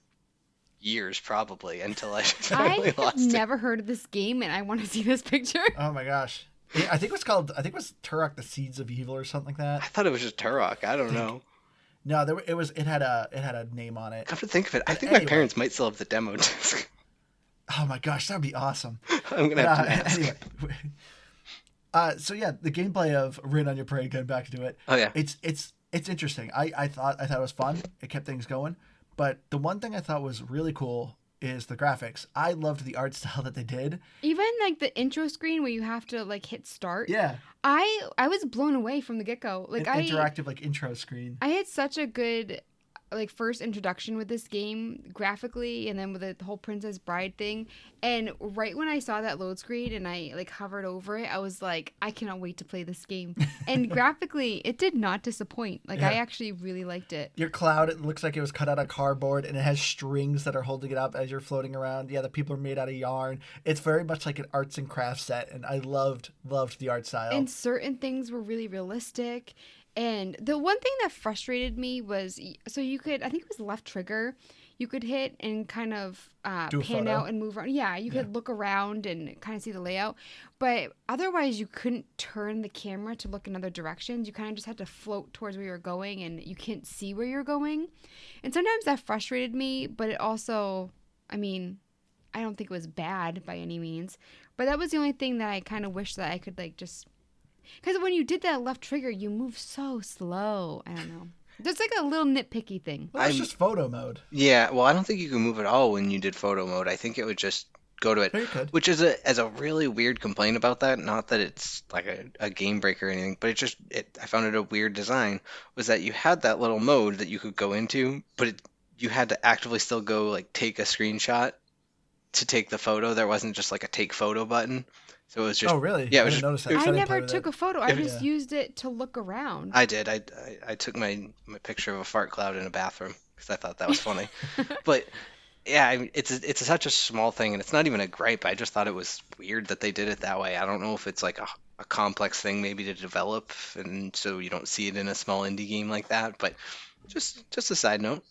[SPEAKER 2] years probably until I finally
[SPEAKER 3] I have
[SPEAKER 2] lost it.
[SPEAKER 3] never heard of this game, and I want to see this picture.
[SPEAKER 1] Oh my gosh. Yeah, I think it was Turok: The Seeds of Evil or something like
[SPEAKER 2] I
[SPEAKER 1] that.
[SPEAKER 2] thought it was just Turok. I don't know.
[SPEAKER 1] No, it had a name on it.
[SPEAKER 2] Come to think of it, I
[SPEAKER 1] But
[SPEAKER 2] think my
[SPEAKER 1] anyway.
[SPEAKER 2] parents might still have the demo disc.
[SPEAKER 1] Oh my gosh, that would be awesome.
[SPEAKER 2] I'm gonna have to ask.
[SPEAKER 1] Anyway. So yeah, the gameplay of Rain on Your Parade, getting back to it.
[SPEAKER 2] Oh yeah.
[SPEAKER 1] It's interesting. I thought it was fun. It kept things going. But the one thing I thought was really cool is the graphics. I loved the art style that they did.
[SPEAKER 3] Even like the intro screen where you have to like hit start.
[SPEAKER 1] Yeah.
[SPEAKER 3] I was blown away from the get-go. Like
[SPEAKER 1] An interactive like intro screen.
[SPEAKER 3] I had such a good like first introduction with this game graphically, and then with the whole Princess Bride thing. And right when I saw that load screen and I like hovered over it, I was like, I cannot wait to play this game. And graphically, it did not disappoint. Like I
[SPEAKER 1] Yeah.
[SPEAKER 3] actually really liked it.
[SPEAKER 1] Your cloud, it looks like it was cut out of cardboard, and it has strings that are holding it up as you're floating around. Yeah, the people are made out of yarn. It's very much like an arts and crafts set, and I loved the art style.
[SPEAKER 3] And certain things were really realistic. And the one thing that frustrated me was, so you could, I think it was left trigger, you could hit and kind of
[SPEAKER 1] Do a
[SPEAKER 3] pan
[SPEAKER 1] photo.
[SPEAKER 3] out and move around. Yeah, you could look around and kind of see the layout. But otherwise, you couldn't turn the camera to look in other directions. You kind of just had to float towards where you're going, and you can't see where you're going. And sometimes that frustrated me, but it also, I mean, I don't think it was bad by any means. But that was the only thing that I kind of wish that I could like just... Because when you did that left trigger, you move so slow. I don't know. There's like a little nitpicky thing.
[SPEAKER 1] Well, it's
[SPEAKER 2] I'm-
[SPEAKER 1] just photo mode.
[SPEAKER 2] Yeah, well, I don't think you can move at all when you did photo mode. I think it would just go to it,
[SPEAKER 1] No, you could.
[SPEAKER 2] which is a really weird complaint about that. Not that it's like a game breaker or anything, but I found it a weird design. Was that you had that little mode that you could go into, but you had to actively still go like take a screenshot to take the photo. There wasn't just like a take photo button. So it was just
[SPEAKER 1] Oh, really?
[SPEAKER 2] yeah, it
[SPEAKER 1] I
[SPEAKER 2] was
[SPEAKER 1] didn't
[SPEAKER 2] just
[SPEAKER 1] notice that. 'Cause
[SPEAKER 3] I
[SPEAKER 1] I didn't play
[SPEAKER 3] never
[SPEAKER 1] with
[SPEAKER 3] took
[SPEAKER 1] it.
[SPEAKER 3] a photo. I
[SPEAKER 2] If
[SPEAKER 3] just
[SPEAKER 1] Yeah.
[SPEAKER 3] used it to look around.
[SPEAKER 2] I did. I took my picture of a fart cloud in a bathroom because I thought that was funny. But yeah, I mean, it's such a small thing, and it's not even a gripe. I just thought it was weird that they did it that way. I don't know if it's like a complex thing maybe to develop, and so you don't see it in a small indie game like that. But just a side note.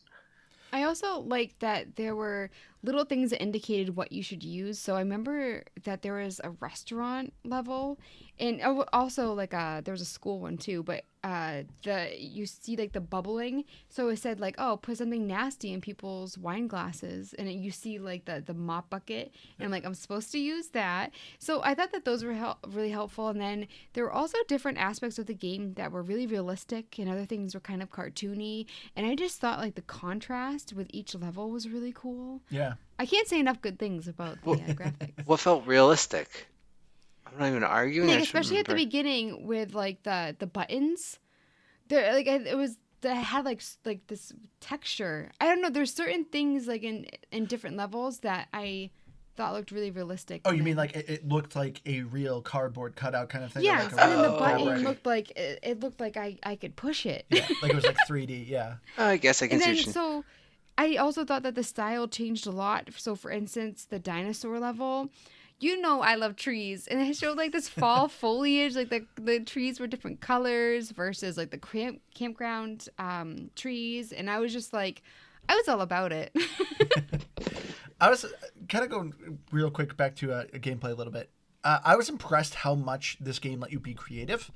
[SPEAKER 3] I also like that there were little things that indicated what you should use. So I remember that there was a restaurant level, and also like there was a school one too. But the you see like the bubbling. So it said like, oh, put something nasty in people's wine glasses, and you see like the mop bucket, and I'm like, I'm supposed to use that. So I thought that those were really helpful. And then there were also different aspects of the game that were really realistic, and other things were kind of cartoony. And I just thought like the contrast with each level was really cool.
[SPEAKER 1] Yeah.
[SPEAKER 3] I can't say enough good things about the graphics.
[SPEAKER 2] What felt realistic? I'm not even arguing.
[SPEAKER 3] Like
[SPEAKER 2] I should
[SPEAKER 3] especially at the
[SPEAKER 2] remember.
[SPEAKER 3] beginning with like the buttons, there like it was that had like this texture. I don't know. There's certain things like in different levels that I thought looked really realistic.
[SPEAKER 1] Oh,
[SPEAKER 3] and
[SPEAKER 1] you mean
[SPEAKER 3] then-
[SPEAKER 1] like it looked like a real cardboard cutout kind of thing? or
[SPEAKER 3] Yes,
[SPEAKER 1] like a
[SPEAKER 3] and then the
[SPEAKER 1] real
[SPEAKER 3] button
[SPEAKER 1] graphic?
[SPEAKER 3] looked like it looked like I could push it.
[SPEAKER 1] Yeah, like it was like 3D. Yeah.
[SPEAKER 2] I guess I can
[SPEAKER 3] And
[SPEAKER 2] see
[SPEAKER 3] then
[SPEAKER 2] what you.
[SPEAKER 3] so I also thought that the style changed a lot. So for instance, the dinosaur level, you know I love trees, and it showed like this fall foliage, like the trees were different colors versus like the campground trees, and I was just like, I was all about it.
[SPEAKER 1] I was kind of going real quick back to a gameplay a little bit. I was impressed how much this game let you be creative.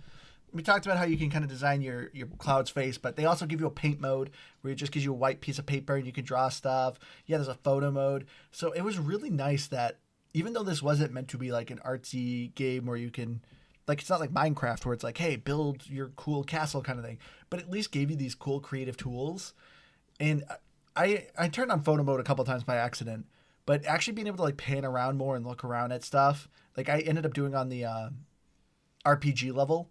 [SPEAKER 1] We talked about how you can kind of design your cloud's face, but they also give you a paint mode where it just gives you a white piece of paper and you can draw stuff. Yeah, there's a photo mode. So it was really nice that even though this wasn't meant to be like an artsy game where you can, like, it's not like Minecraft where it's like, hey, build your cool castle kind of thing, but at least gave you these cool creative tools. And I turned on photo mode a couple times by accident, but actually being able to like pan around more and look around at stuff, like I ended up doing on the RPG level.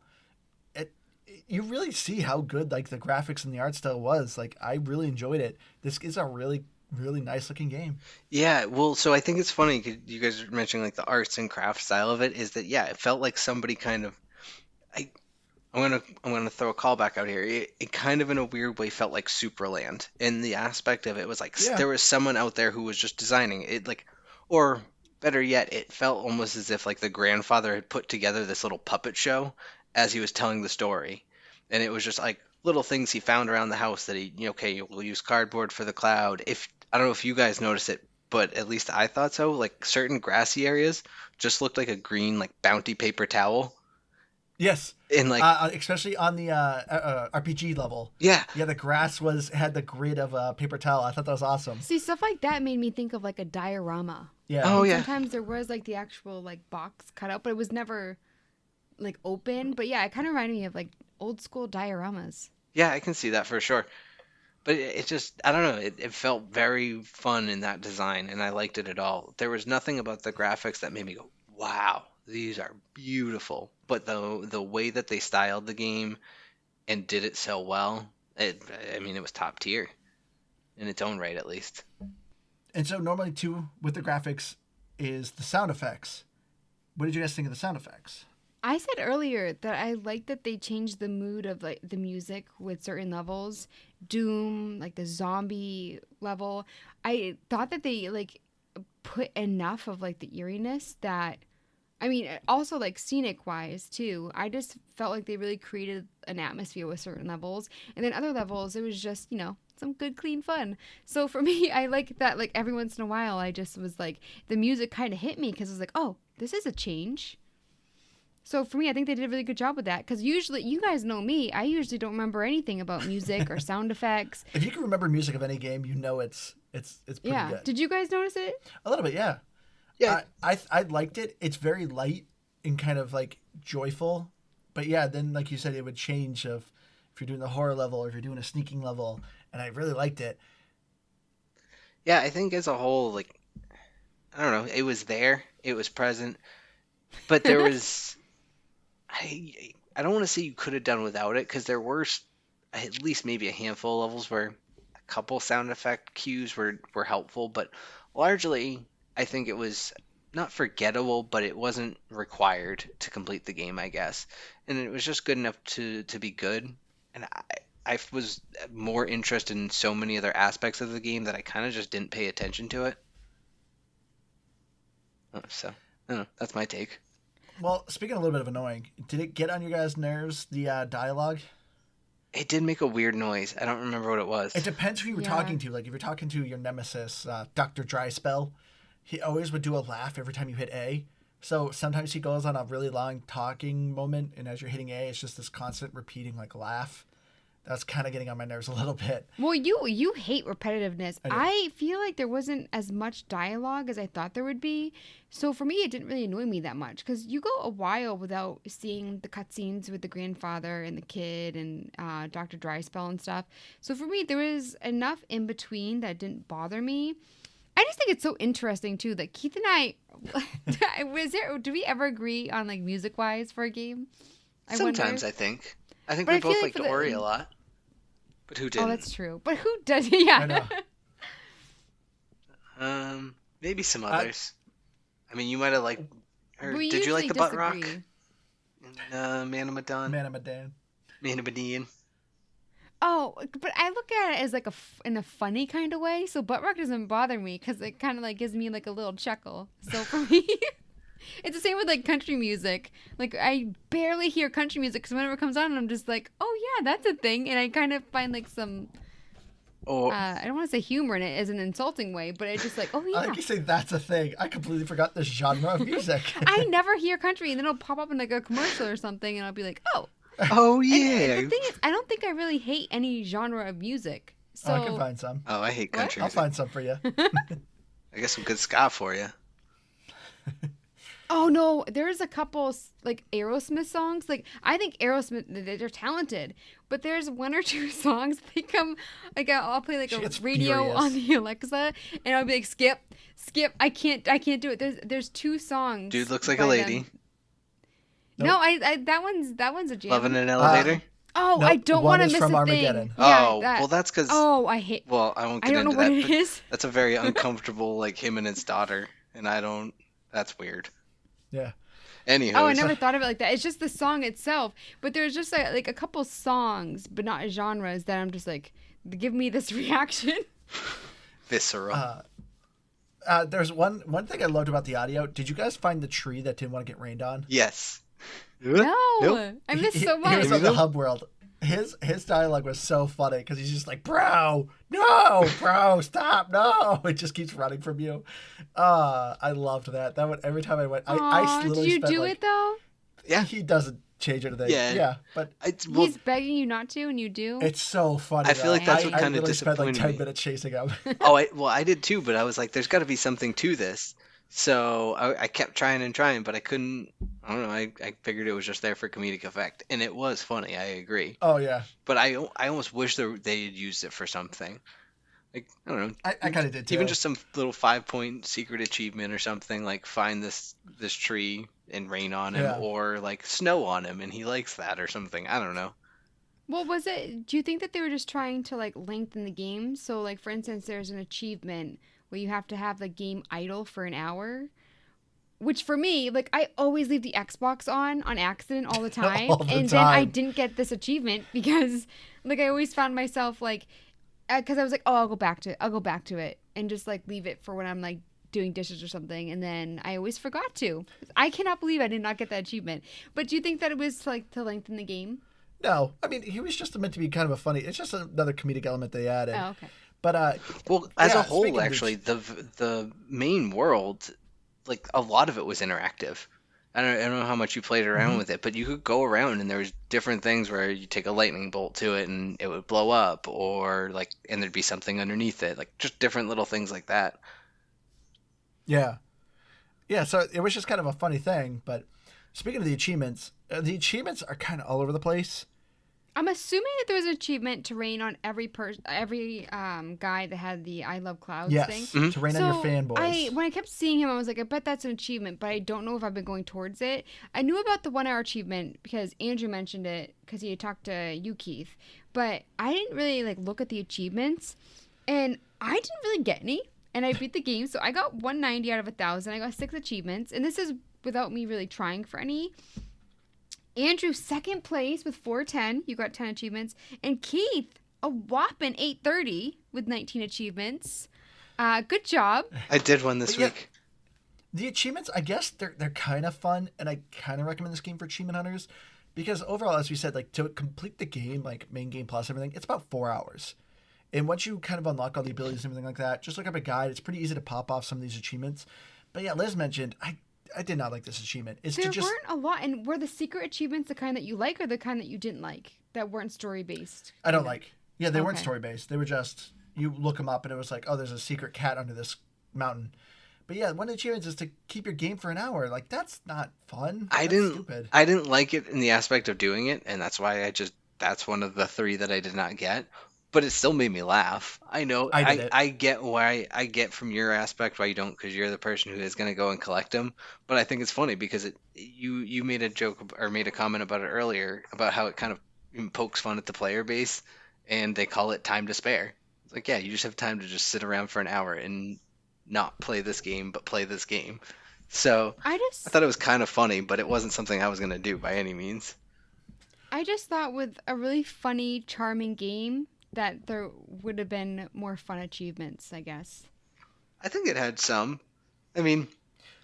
[SPEAKER 1] You really see how good like the graphics and the art style was. Like I really enjoyed it. This is a really really nice looking game.
[SPEAKER 2] Yeah, well, so I think it's funny 'cause you guys are mentioning like the arts and craft style of it is that yeah, it felt like somebody kind of I I'm gonna throw a callback out here. It kind of in a weird way felt like Superland, and the aspect of it was like
[SPEAKER 1] Yeah.
[SPEAKER 2] there was someone out there who was just designing it, like, or better yet, it felt almost as if like the grandfather had put together this little puppet show as he was telling the story, and it was just like little things he found around the house that okay, we'll use cardboard for the cloud. If I don't know if you guys noticed it, but at least I thought so. Like certain grassy areas just looked like a green like bounty paper towel,
[SPEAKER 1] Yes.
[SPEAKER 2] and like
[SPEAKER 1] Especially on the RPG level.
[SPEAKER 2] yeah.
[SPEAKER 1] Yeah, the grass had the grid of a paper towel. I thought that was awesome.
[SPEAKER 3] See, stuff like that made me think of like a diorama.
[SPEAKER 1] Yeah.
[SPEAKER 2] Oh
[SPEAKER 3] And
[SPEAKER 2] yeah.
[SPEAKER 3] sometimes there was like the actual like box cut out, but it was never like open. But yeah, it kind of reminded me of like old school dioramas.
[SPEAKER 2] Yeah, I can see that for sure. But it just, I don't know, it felt very fun in that design, and I liked it at all. There was nothing about the graphics that made me go, wow, these are beautiful. But the way that they styled the game and did it so well, I mean, it was top tier in its own right, at least.
[SPEAKER 1] And so normally too with the graphics is the sound effects. What did you guys think of the sound effects?
[SPEAKER 3] I said earlier that I like that they changed the mood of like the music with certain levels. Doom, like the zombie level. I thought that they like put enough of like the eeriness that I mean also like scenic wise too. I just felt like they really created an atmosphere with certain levels. And then other levels it was just, some good clean fun. So for me, I like that like every once in a while I just was like the music kind of hit me because it was like, "Oh, this is a change." So for me, I think they did a really good job with that because usually, you guys know me, I usually don't remember anything about music or sound effects.
[SPEAKER 1] If you can remember music of any game, you know it's pretty
[SPEAKER 3] Yeah.
[SPEAKER 1] good.
[SPEAKER 3] Did you guys notice it?
[SPEAKER 1] A little bit, yeah.
[SPEAKER 2] Yeah.
[SPEAKER 1] I liked it. It's very light and kind of like joyful, but yeah, then like you said, it would change of if you're doing the horror level or if you're doing a sneaking level, and I really liked it.
[SPEAKER 2] Yeah, I think as a whole, like, I don't know, it was there, it was present, but there was, I don't want to say you could have done without it because there were at least maybe a handful of levels where a couple sound effect cues were helpful, but largely I think it was not forgettable, but it wasn't required to complete the game, I guess. And it was just good enough to be good. And I was more interested in so many other aspects of the game that I kind of just didn't pay attention to it. So, I don't know. That's my take.
[SPEAKER 1] Well, speaking of a little bit of annoying, did it get on your guys' nerves, the dialogue?
[SPEAKER 2] It did make a weird noise. I don't remember what it was.
[SPEAKER 1] It depends who you were talking to. Like, if you're talking to your nemesis, Dr. Dryspell, he always would do a laugh every time you hit A. So sometimes he goes on a really long talking moment, and as you're hitting A, it's just this constant repeating, like, laugh. That's kind of getting on my nerves a little bit.
[SPEAKER 3] Well, you hate repetitiveness.
[SPEAKER 1] I
[SPEAKER 3] I feel like there wasn't as much dialogue as I thought there would be. So for me, it didn't really annoy me that much because you go a while without seeing the cutscenes with the grandfather and the kid and Dr. Dryspell and stuff. So for me, there was enough in between that didn't bother me. I just think it's so interesting too that Keith and I do we ever agree on like music wise for a game?
[SPEAKER 2] Sometimes
[SPEAKER 3] wonder.
[SPEAKER 2] I think. I think
[SPEAKER 3] But
[SPEAKER 2] we
[SPEAKER 3] I feel
[SPEAKER 2] both
[SPEAKER 3] like
[SPEAKER 2] liked Ori a lot. But who
[SPEAKER 3] Oh,
[SPEAKER 2] didn't?
[SPEAKER 3] that's true. But who does? Yeah.
[SPEAKER 1] I know.
[SPEAKER 2] Maybe some others. I mean, you might have liked. Or
[SPEAKER 3] We
[SPEAKER 2] did you like the
[SPEAKER 3] usually
[SPEAKER 2] butt rock?
[SPEAKER 3] disagree.
[SPEAKER 2] In Man of Medan?
[SPEAKER 1] Man, I'm a Dan.
[SPEAKER 2] Man of Medan.
[SPEAKER 3] Oh, but I look at it as like in a funny kind of way. So butt rock doesn't bother me because it kind of like gives me like a little chuckle. So for me, it's the same with like country music. Like I barely hear country music because whenever it comes on, I'm just like, oh yeah, that's a thing, and I kind of find like some. I don't want to say humor in it as an insulting way, but it's just like, oh yeah.
[SPEAKER 1] I like you say that's a thing. I completely forgot this genre of music.
[SPEAKER 3] I never hear country, and then it'll pop up in like a commercial or something, and I'll be like, oh.
[SPEAKER 2] Oh
[SPEAKER 3] And
[SPEAKER 2] yeah.
[SPEAKER 3] the thing is, I don't think I really hate any genre of music. So
[SPEAKER 1] I can find some.
[SPEAKER 2] Oh, I hate country
[SPEAKER 1] I'll
[SPEAKER 2] music.
[SPEAKER 1] find some for you.
[SPEAKER 2] I guess some good ska for you.
[SPEAKER 3] Oh no, there's a couple like Aerosmith songs. Like I think Aerosmith, they're talented, but there's one or two songs they come like I'll play like
[SPEAKER 1] She
[SPEAKER 3] a
[SPEAKER 1] gets
[SPEAKER 3] radio
[SPEAKER 1] furious.
[SPEAKER 3] on the Alexa, and I'll be like skip. I can't do it. There's two songs.
[SPEAKER 2] Dude looks like
[SPEAKER 3] by
[SPEAKER 2] a lady.
[SPEAKER 3] them. No, I that one's a jam.
[SPEAKER 2] Loving an elevator.
[SPEAKER 3] Oh,
[SPEAKER 1] Nope,
[SPEAKER 3] I don't
[SPEAKER 1] one
[SPEAKER 3] want to
[SPEAKER 1] is
[SPEAKER 3] miss
[SPEAKER 1] from
[SPEAKER 3] a
[SPEAKER 1] Armageddon.
[SPEAKER 3] thing. Yeah,
[SPEAKER 2] Oh, well, that's because.
[SPEAKER 3] Oh, I hate.
[SPEAKER 2] Well, I won't
[SPEAKER 3] I
[SPEAKER 2] get
[SPEAKER 3] don't know
[SPEAKER 2] into
[SPEAKER 3] what
[SPEAKER 2] that.
[SPEAKER 3] it
[SPEAKER 2] But
[SPEAKER 3] is.
[SPEAKER 2] that's a very uncomfortable, like him and his daughter, and I don't. That's weird.
[SPEAKER 1] Yeah.
[SPEAKER 2] Anyhow.
[SPEAKER 3] Oh, I never thought of it like that. It's just the song itself. But there's just like a couple songs, but not genres, that I'm just like, give me this reaction.
[SPEAKER 2] Visceral.
[SPEAKER 1] There's one thing I loved about the audio. Did you guys find the tree that didn't want to get rained on?
[SPEAKER 2] Yes.
[SPEAKER 3] No,
[SPEAKER 2] Nope.
[SPEAKER 3] I missed so
[SPEAKER 1] He
[SPEAKER 3] much.
[SPEAKER 1] was on the hub world. His dialogue was so funny because he's just like, bro, no, bro, stop, no. It just keeps running from you. I loved that. That one, every time I went, I
[SPEAKER 3] Aw,
[SPEAKER 1] literally
[SPEAKER 3] did you
[SPEAKER 1] spent,
[SPEAKER 3] do
[SPEAKER 1] like,
[SPEAKER 3] it though?
[SPEAKER 2] Yeah.
[SPEAKER 1] He doesn't change anything.
[SPEAKER 2] Yeah.
[SPEAKER 1] But
[SPEAKER 2] Well,
[SPEAKER 3] He's begging you not to, and you do.
[SPEAKER 1] it's so funny.
[SPEAKER 2] I feel like that's
[SPEAKER 3] what
[SPEAKER 1] I
[SPEAKER 2] kinda
[SPEAKER 1] literally spent like
[SPEAKER 2] disappointed
[SPEAKER 1] 10
[SPEAKER 2] me.
[SPEAKER 1] minutes chasing him.
[SPEAKER 2] I did too, but I was like, there's got to be something to this. So I kept trying and trying, but I couldn't. I don't know. I figured it was just there for comedic effect, and it was funny. I agree.
[SPEAKER 1] Oh yeah,
[SPEAKER 2] But I almost wish they had used it for something. Like, I don't know.
[SPEAKER 1] I kind of did too.
[SPEAKER 2] Even just some little 5-point secret achievement or something, like find this tree and rain on him,
[SPEAKER 1] Yeah.
[SPEAKER 2] or like snow on him, and he likes that or something. I don't know.
[SPEAKER 3] Well, was it? Do you think that they were just trying to like lengthen the game? So, like for instance, there's an achievement where you have to have the game idle for an hour. Which for me, like I always leave the Xbox on accident all the time,
[SPEAKER 1] All the
[SPEAKER 3] and then I
[SPEAKER 1] time.
[SPEAKER 3] didn't get this achievement because, like, I always found myself like, because I was like, oh, I'll go back to it, and just like leave it for when I'm like doing dishes or something, and then I always forgot to. I cannot believe I did not get that achievement. But do you think that it was like to lengthen the game?
[SPEAKER 1] No, I mean he was just meant to be kind of a funny. It's just another comedic element they added.
[SPEAKER 3] Oh, okay.
[SPEAKER 1] But
[SPEAKER 2] Well, as
[SPEAKER 1] Yeah,
[SPEAKER 2] a whole,
[SPEAKER 1] speaking of
[SPEAKER 2] actually, the main world, like a lot of it was interactive. I don't know how much you played around with it, but you could go around and there was different things where you take a lightning bolt to it and it would blow up, or like, and there'd be something underneath it, like just different little things like that.
[SPEAKER 1] yeah, so it was just kind of a funny thing. But speaking of the achievements are kind of all over the place.
[SPEAKER 3] I'm assuming that there was an achievement to rain on every guy that had the I Love Clouds
[SPEAKER 1] Yes,
[SPEAKER 3] thing.
[SPEAKER 1] to rain on your fanboys.
[SPEAKER 3] When I kept seeing him, I was like, I bet that's an achievement, but I don't know if I've been going towards it. I knew about the 1 hour achievement because Andrew mentioned it because he had talked to you, Keith, but I didn't really like look at the achievements, and I didn't really get any. and I beat the game. So I got 190 out of 1,000. I got 6 achievements, and this is without me really trying for any. Andrew, second place with 410. You got 10 achievements. And Keith, a whopping 830 with 19 achievements. Good job.
[SPEAKER 2] I did one this week.
[SPEAKER 1] The achievements, I guess they're kind of fun, and I kind of recommend this game for achievement hunters because overall, as we said, like to complete the game, like main game plus everything, it's about 4 hours. And once you kind of unlock all the abilities and everything like that, just look up a guide. It's pretty easy to pop off some of these achievements. But yeah, Liz mentioned, I did not like this achievement.
[SPEAKER 3] There weren't a lot. And were the secret achievements the kind that you like or the kind that you didn't like that weren't story-based?
[SPEAKER 1] I don't like. Yeah, they weren't story-based. They were just, you look them up and it was like, oh, there's a secret cat under this mountain. But yeah, one of the achievements is to keep your game for an hour. Like, that's not fun. That's stupid.
[SPEAKER 2] I didn't like it in the aspect of doing it, and that's why that's one of the 3 that I did not get. But it still made me laugh. I know. I get why. I get from your aspect why you don't, because you're the person who is going to go and collect them. But I think it's funny because you made a joke or made a comment about it earlier about how it kind of pokes fun at the player base, and they call it time to spare. It's like, yeah, you just have time to just sit around for an hour and not play this game, but play this game. So I thought it was kind of funny, but it wasn't something I was going to do by any means.
[SPEAKER 3] I just thought with a really funny, charming game that there would have been more fun achievements, I guess.
[SPEAKER 2] I think it had some. I mean,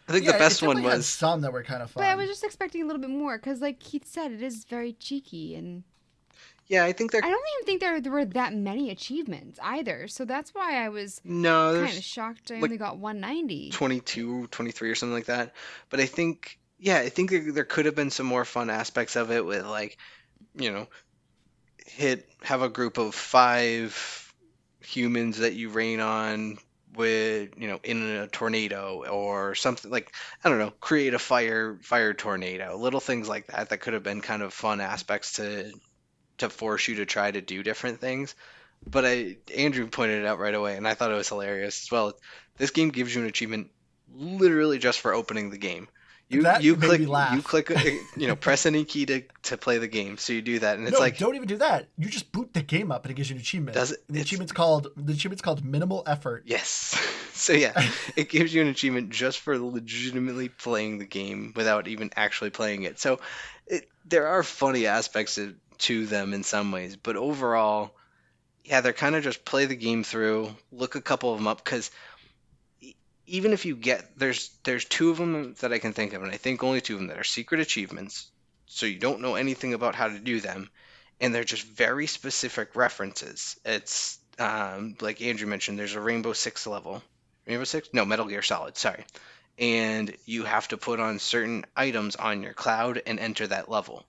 [SPEAKER 2] I think the best one was...
[SPEAKER 1] had some that were kind of fun.
[SPEAKER 3] But I was just expecting a little bit more, because like Keith said, it is very cheeky and...
[SPEAKER 2] Yeah, I don't
[SPEAKER 3] even think there were that many achievements either. So that's why I was kind of shocked I only got 190.
[SPEAKER 2] 22, 23 or something like that. But I think there could have been some more fun aspects of it with, like, you know, have a group of 5 humans that you rain on with, you know, in a tornado or something, like, I don't know, create a fire tornado, little things like that could have been kind of fun aspects to force you to try to do different things. But Andrew pointed it out right away, and I thought it was hilarious as well. This game gives you an achievement literally just for opening the game. You click, you know, press any key to play the game. So you do that, and it's like,
[SPEAKER 1] don't even do that. You just boot the game up, and it gives you an achievement.
[SPEAKER 2] Does it?
[SPEAKER 1] The achievement's called minimal effort.
[SPEAKER 2] Yes. So yeah, it gives you an achievement just for legitimately playing the game without even actually playing it. So there are funny aspects to them in some ways, but overall, yeah, they're kind of just play the game through, look a couple of them up, because even if you get, there's 2 of them that I can think of, and I think only 2 of them that are secret achievements, so you don't know anything about how to do them, and they're just very specific references. It's like Andrew mentioned, there's a Rainbow Six level. Rainbow Six? No, Metal Gear Solid, sorry. And you have to put on certain items on your cloud and enter that level.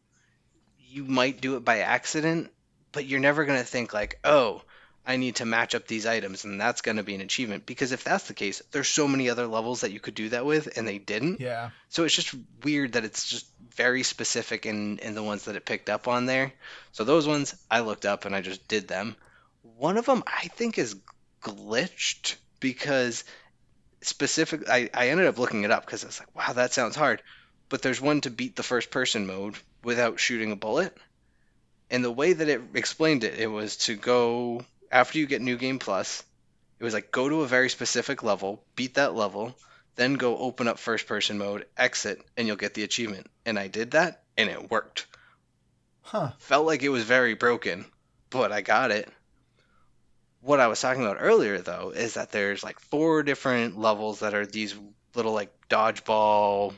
[SPEAKER 2] You might do it by accident, but you're never going to think like, oh, I need to match up these items, and that's going to be an achievement. Because if that's the case, there's so many other levels that you could do that with, and they didn't.
[SPEAKER 1] Yeah.
[SPEAKER 2] So it's just weird that it's just very specific in the ones that it picked up on there. So those ones, I looked up, and I just did them. One of them, I think, is glitched, because I ended up looking it up, because I was like, wow, that sounds hard. But there's one to beat the first-person mode without shooting a bullet. And the way that it explained it, it was to go, after you get New Game Plus, it was like, go to a very specific level, beat that level, then go open up first-person mode, exit, and you'll get the achievement. And I did that, and it worked.
[SPEAKER 1] Huh.
[SPEAKER 2] Felt like it was very broken, but I got it. What I was talking about earlier, though, is that there's like 4 different levels that are these little like dodgeball,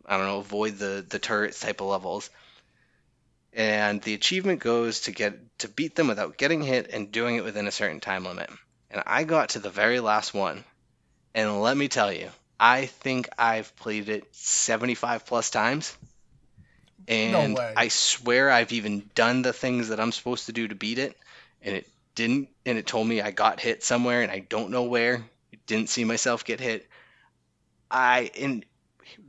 [SPEAKER 2] I don't know, avoid the turrets type of levels. And the achievement goes to beat them without getting hit and doing it within a certain time limit. And I got to the very last one. And let me tell you, I think I've played it 75 plus times. And
[SPEAKER 1] No way.
[SPEAKER 2] I swear I've even done the things that I'm supposed to do to beat it. And it didn't. And it told me I got hit somewhere and I don't know where. Didn't see myself get hit.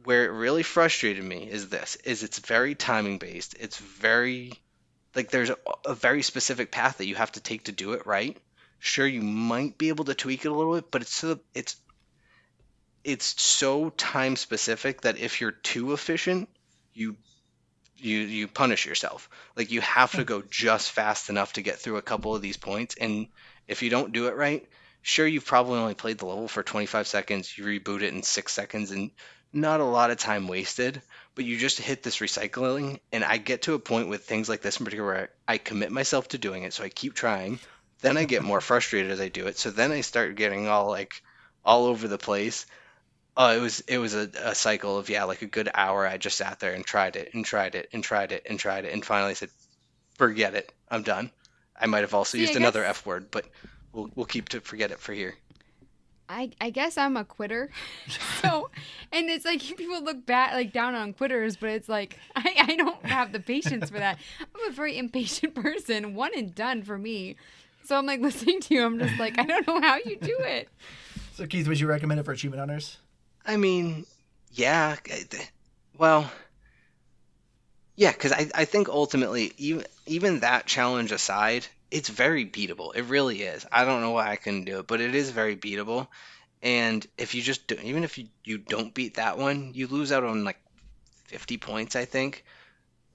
[SPEAKER 2] Where it really frustrated me is it's very timing based. It's very, like, there's a very specific path that you have to take to do it right. Sure, you might be able to tweak it a little bit, but it's so time specific that if you're too efficient, you punish yourself. Like, you have to go just fast enough to get through a couple of these points, and if you don't do it right, sure, you've probably only played the level for 25 seconds, you reboot it in 6 seconds, and not a lot of time wasted, but you just hit this recycling. And I get to a point with things like this in particular where I commit myself to doing it, so I keep trying. Then I get more frustrated as I do it, so then I start getting all over the place. It was a cycle of, yeah, like a good hour. I just sat there and tried it and tried it and tried it and tried it and finally said, forget it, I'm done. I might have also
[SPEAKER 3] See,
[SPEAKER 2] used another F word, but we'll keep to forget it for here.
[SPEAKER 3] I guess I'm a quitter. So, and it's like people look bad, like down on quitters, but it's like I don't have the patience for that. I'm a very impatient person, one and done for me. So I'm like listening to you, I'm just like, I don't know how you do it.
[SPEAKER 1] So Keith, would you recommend it for achievement hunters?
[SPEAKER 2] I mean, yeah, well, yeah, because I think ultimately, even that challenge aside, it's very beatable. It really is. I don't know why I couldn't do it, but it is very beatable. And if you just do, even if you don't beat that one, you lose out on like 50 points, I think.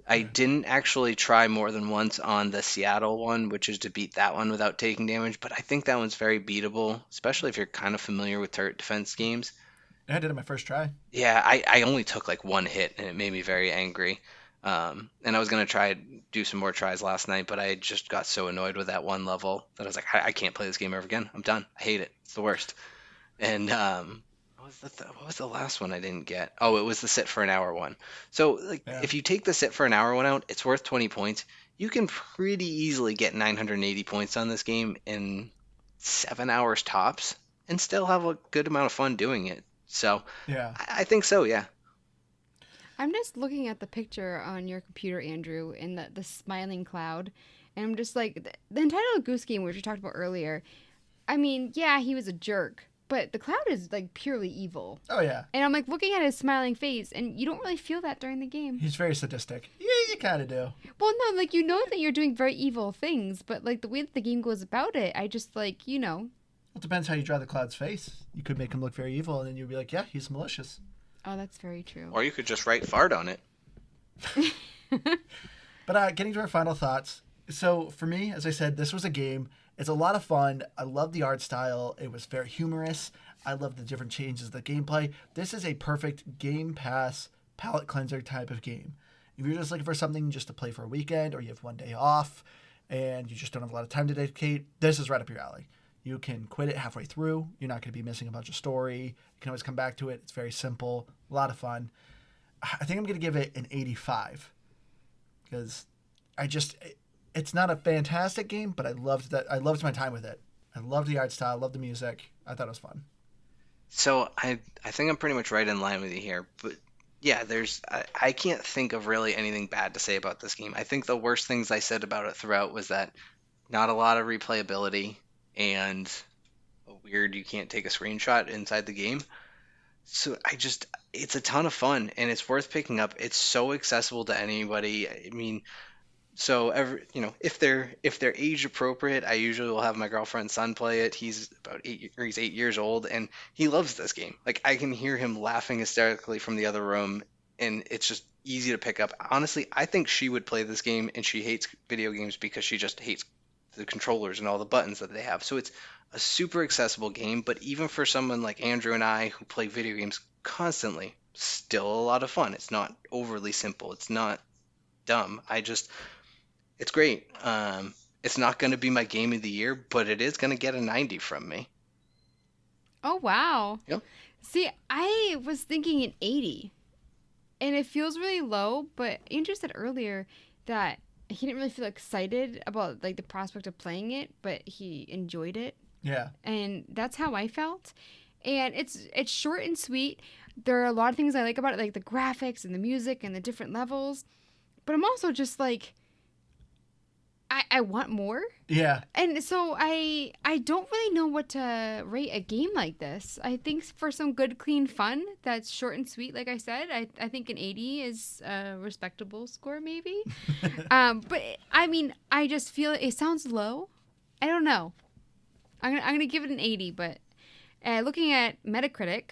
[SPEAKER 2] I didn't actually try more than once on the Seattle one, which is to beat that one without taking damage, but I think that one's very beatable, especially if you're kind of familiar with turret defense games.
[SPEAKER 1] Yeah, I did it my first try.
[SPEAKER 2] Yeah, I only took like one hit and it made me very angry. And I was gonna try do some more tries last night, but I just got so annoyed with that one level that I was like, I can't play this game ever again. I'm done. I hate it. It's the worst. And what was the last one I didn't get? Oh, it was the sit for an hour one. So like,
[SPEAKER 1] Yeah.
[SPEAKER 2] if you take the sit for an hour one out, it's worth 20 points. You can pretty easily get 980 points on this game in 7 hours tops, and still have a good amount of fun doing it. So
[SPEAKER 1] Yeah.
[SPEAKER 2] I think so, yeah.
[SPEAKER 3] I'm just looking at the picture on your computer, Andrew, in the smiling cloud, and I'm just like the Entitled Goose Game, which we talked about earlier. I mean, yeah, he was a jerk, but the cloud is like purely evil.
[SPEAKER 1] Oh yeah.
[SPEAKER 3] And I'm like looking at his smiling face, and you don't really feel that during the game.
[SPEAKER 1] He's very sadistic. Yeah, you kind of do.
[SPEAKER 3] Well, no, like you know that you're doing very evil things, but like the way that the game goes about it, I just like
[SPEAKER 1] Well, it depends how you draw the cloud's face. You could make him look very evil, and then you'd be like, yeah, he's malicious.
[SPEAKER 3] Oh, that's very true.
[SPEAKER 2] Or you could just write fart on it.
[SPEAKER 1] But getting to our final thoughts. So for me, as I said, this was a game. It's a lot of fun. I love the art style. It was very humorous. I love the different changes of the gameplay. This is a perfect Game Pass palate cleanser type of game. If you're just looking for something just to play for a weekend, or you have one day off and you just don't have a lot of time to dedicate, this is right up your alley. You can quit it halfway through. You're not going to be missing a bunch of story. You can always come back to it. It's very simple, a lot of fun. I think I'm going to give it an 85 because it's not a fantastic game, but I loved my time with it. I loved the art style, I loved the music. I thought it was fun.
[SPEAKER 2] So I think I'm pretty much right in line with you here, but yeah, I can't think of really anything bad to say about this game. I think the worst things I said about it throughout was that not a lot of replayability and a weird you can't take a screenshot inside the game. So it's a ton of fun and it's worth picking up. It's so accessible to anybody. I mean, so if they're age appropriate, I usually will have my girlfriend's son play it. He's he's 8 years old and he loves this game. Like I can hear him laughing hysterically from the other room, and it's just easy to pick up. Honestly, I think she would play this game, and she hates video games because she just hates the controllers and all the buttons that they have. So it's a super accessible game, but even for someone like Andrew and I who play video games constantly, still a lot of fun. It's not overly simple. It's not dumb. It's great. It's not going to be my game of the year, but it is going to get a 90 from me.
[SPEAKER 3] Oh, wow.
[SPEAKER 2] Yep.
[SPEAKER 3] See, I was thinking an 80. And it feels really low, but Andrew said earlier that he didn't really feel excited about like the prospect of playing it, but he enjoyed it.
[SPEAKER 1] Yeah.
[SPEAKER 3] And that's how I felt. And it's short and sweet. There are a lot of things I like about it, like the graphics and the music and the different levels. But I'm also just like, I want more.
[SPEAKER 1] Yeah.
[SPEAKER 3] And so I don't really know what to rate a game like this. I think for some good, clean fun that's short and sweet, like I said, I think an 80 is a respectable score, maybe. But I mean, I just feel it sounds low. I don't know. I'm gonna give it an 80, but looking at Metacritic,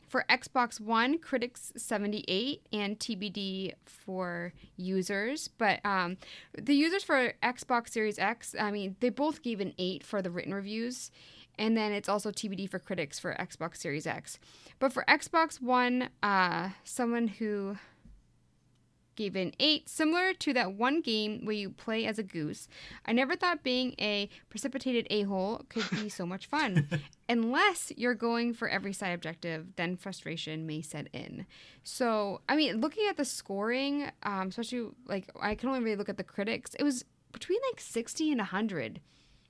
[SPEAKER 3] for Xbox One, critics 78 and TBD for users. But the users for Xbox Series X, I mean, they both gave an 8 for the written reviews. And then it's also TBD for critics for Xbox Series X. But for Xbox One, someone who gave an 8, similar to that one game where you play as a goose. I never thought being a precipitated a-hole could be so much fun. Unless you're going for every side objective, then frustration may set in. So, I mean, looking at the scoring, especially, like, I can only really look at the critics, it was between, like, 60 and 100.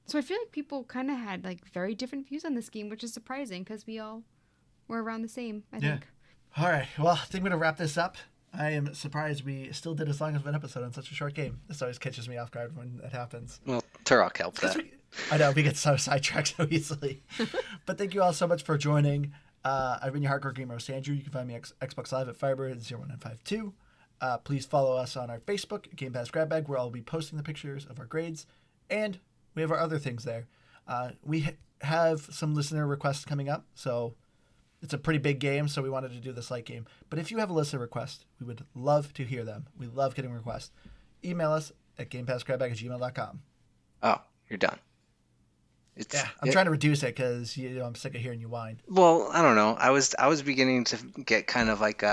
[SPEAKER 3] So I feel like people kind of had, like, very different views on this game, which is surprising because we all were around the same, I think.
[SPEAKER 1] All right. Well, I think we're going to wrap this up. I am surprised we still did as long of an episode on such a short game. This always catches me off guard when it happens.
[SPEAKER 2] Well, Turok helped that.
[SPEAKER 1] I know, we get so sidetracked so easily. But thank you all so much for joining. I've been your hardcore gamer, host Andrew. You can find me at Xbox Live at Firebird0952. Please follow us on our Facebook, Game Pass Grab Bag, where I'll be posting the pictures of our grades. And we have our other things there. We have some listener requests coming up, so it's a pretty big game, so we wanted to do this light game. But if you have a listener request, we would love to hear them. We love getting requests. Email us at gamepassgrabbag@gmail.com.
[SPEAKER 2] Oh, you're done.
[SPEAKER 1] I'm trying to reduce it because I'm sick of hearing you whine.
[SPEAKER 2] Well, I don't know. I was beginning to get kind of like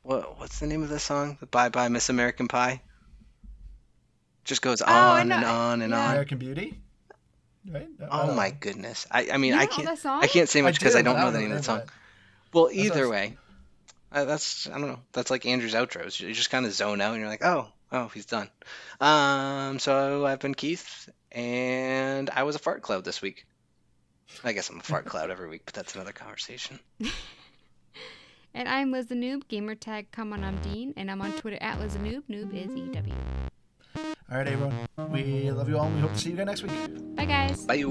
[SPEAKER 2] what's the name of the song? The Bye Bye Miss American Pie. Just goes on and on and on.
[SPEAKER 1] American Beauty. Right?
[SPEAKER 2] Oh my goodness! I mean,
[SPEAKER 3] you
[SPEAKER 2] I
[SPEAKER 3] know
[SPEAKER 2] can't.
[SPEAKER 3] that song?
[SPEAKER 2] I can't say much because I don't know the name of the song. Well, either way, I don't know. That's like Andrew's outros. You just kind of zone out and you're like, oh, he's done. So I've been Keith, and I was a fart cloud this week. I guess I'm a fart cloud every week, but that's another conversation.
[SPEAKER 3] And I'm Liz the Noob. Gamertag come on, I'm Dean, and I'm on Twitter at Liz the Noob. Noob is EW.
[SPEAKER 1] All right, everyone. We love you all, and we hope to see you again next week.
[SPEAKER 3] Bye, guys.
[SPEAKER 2] Bye.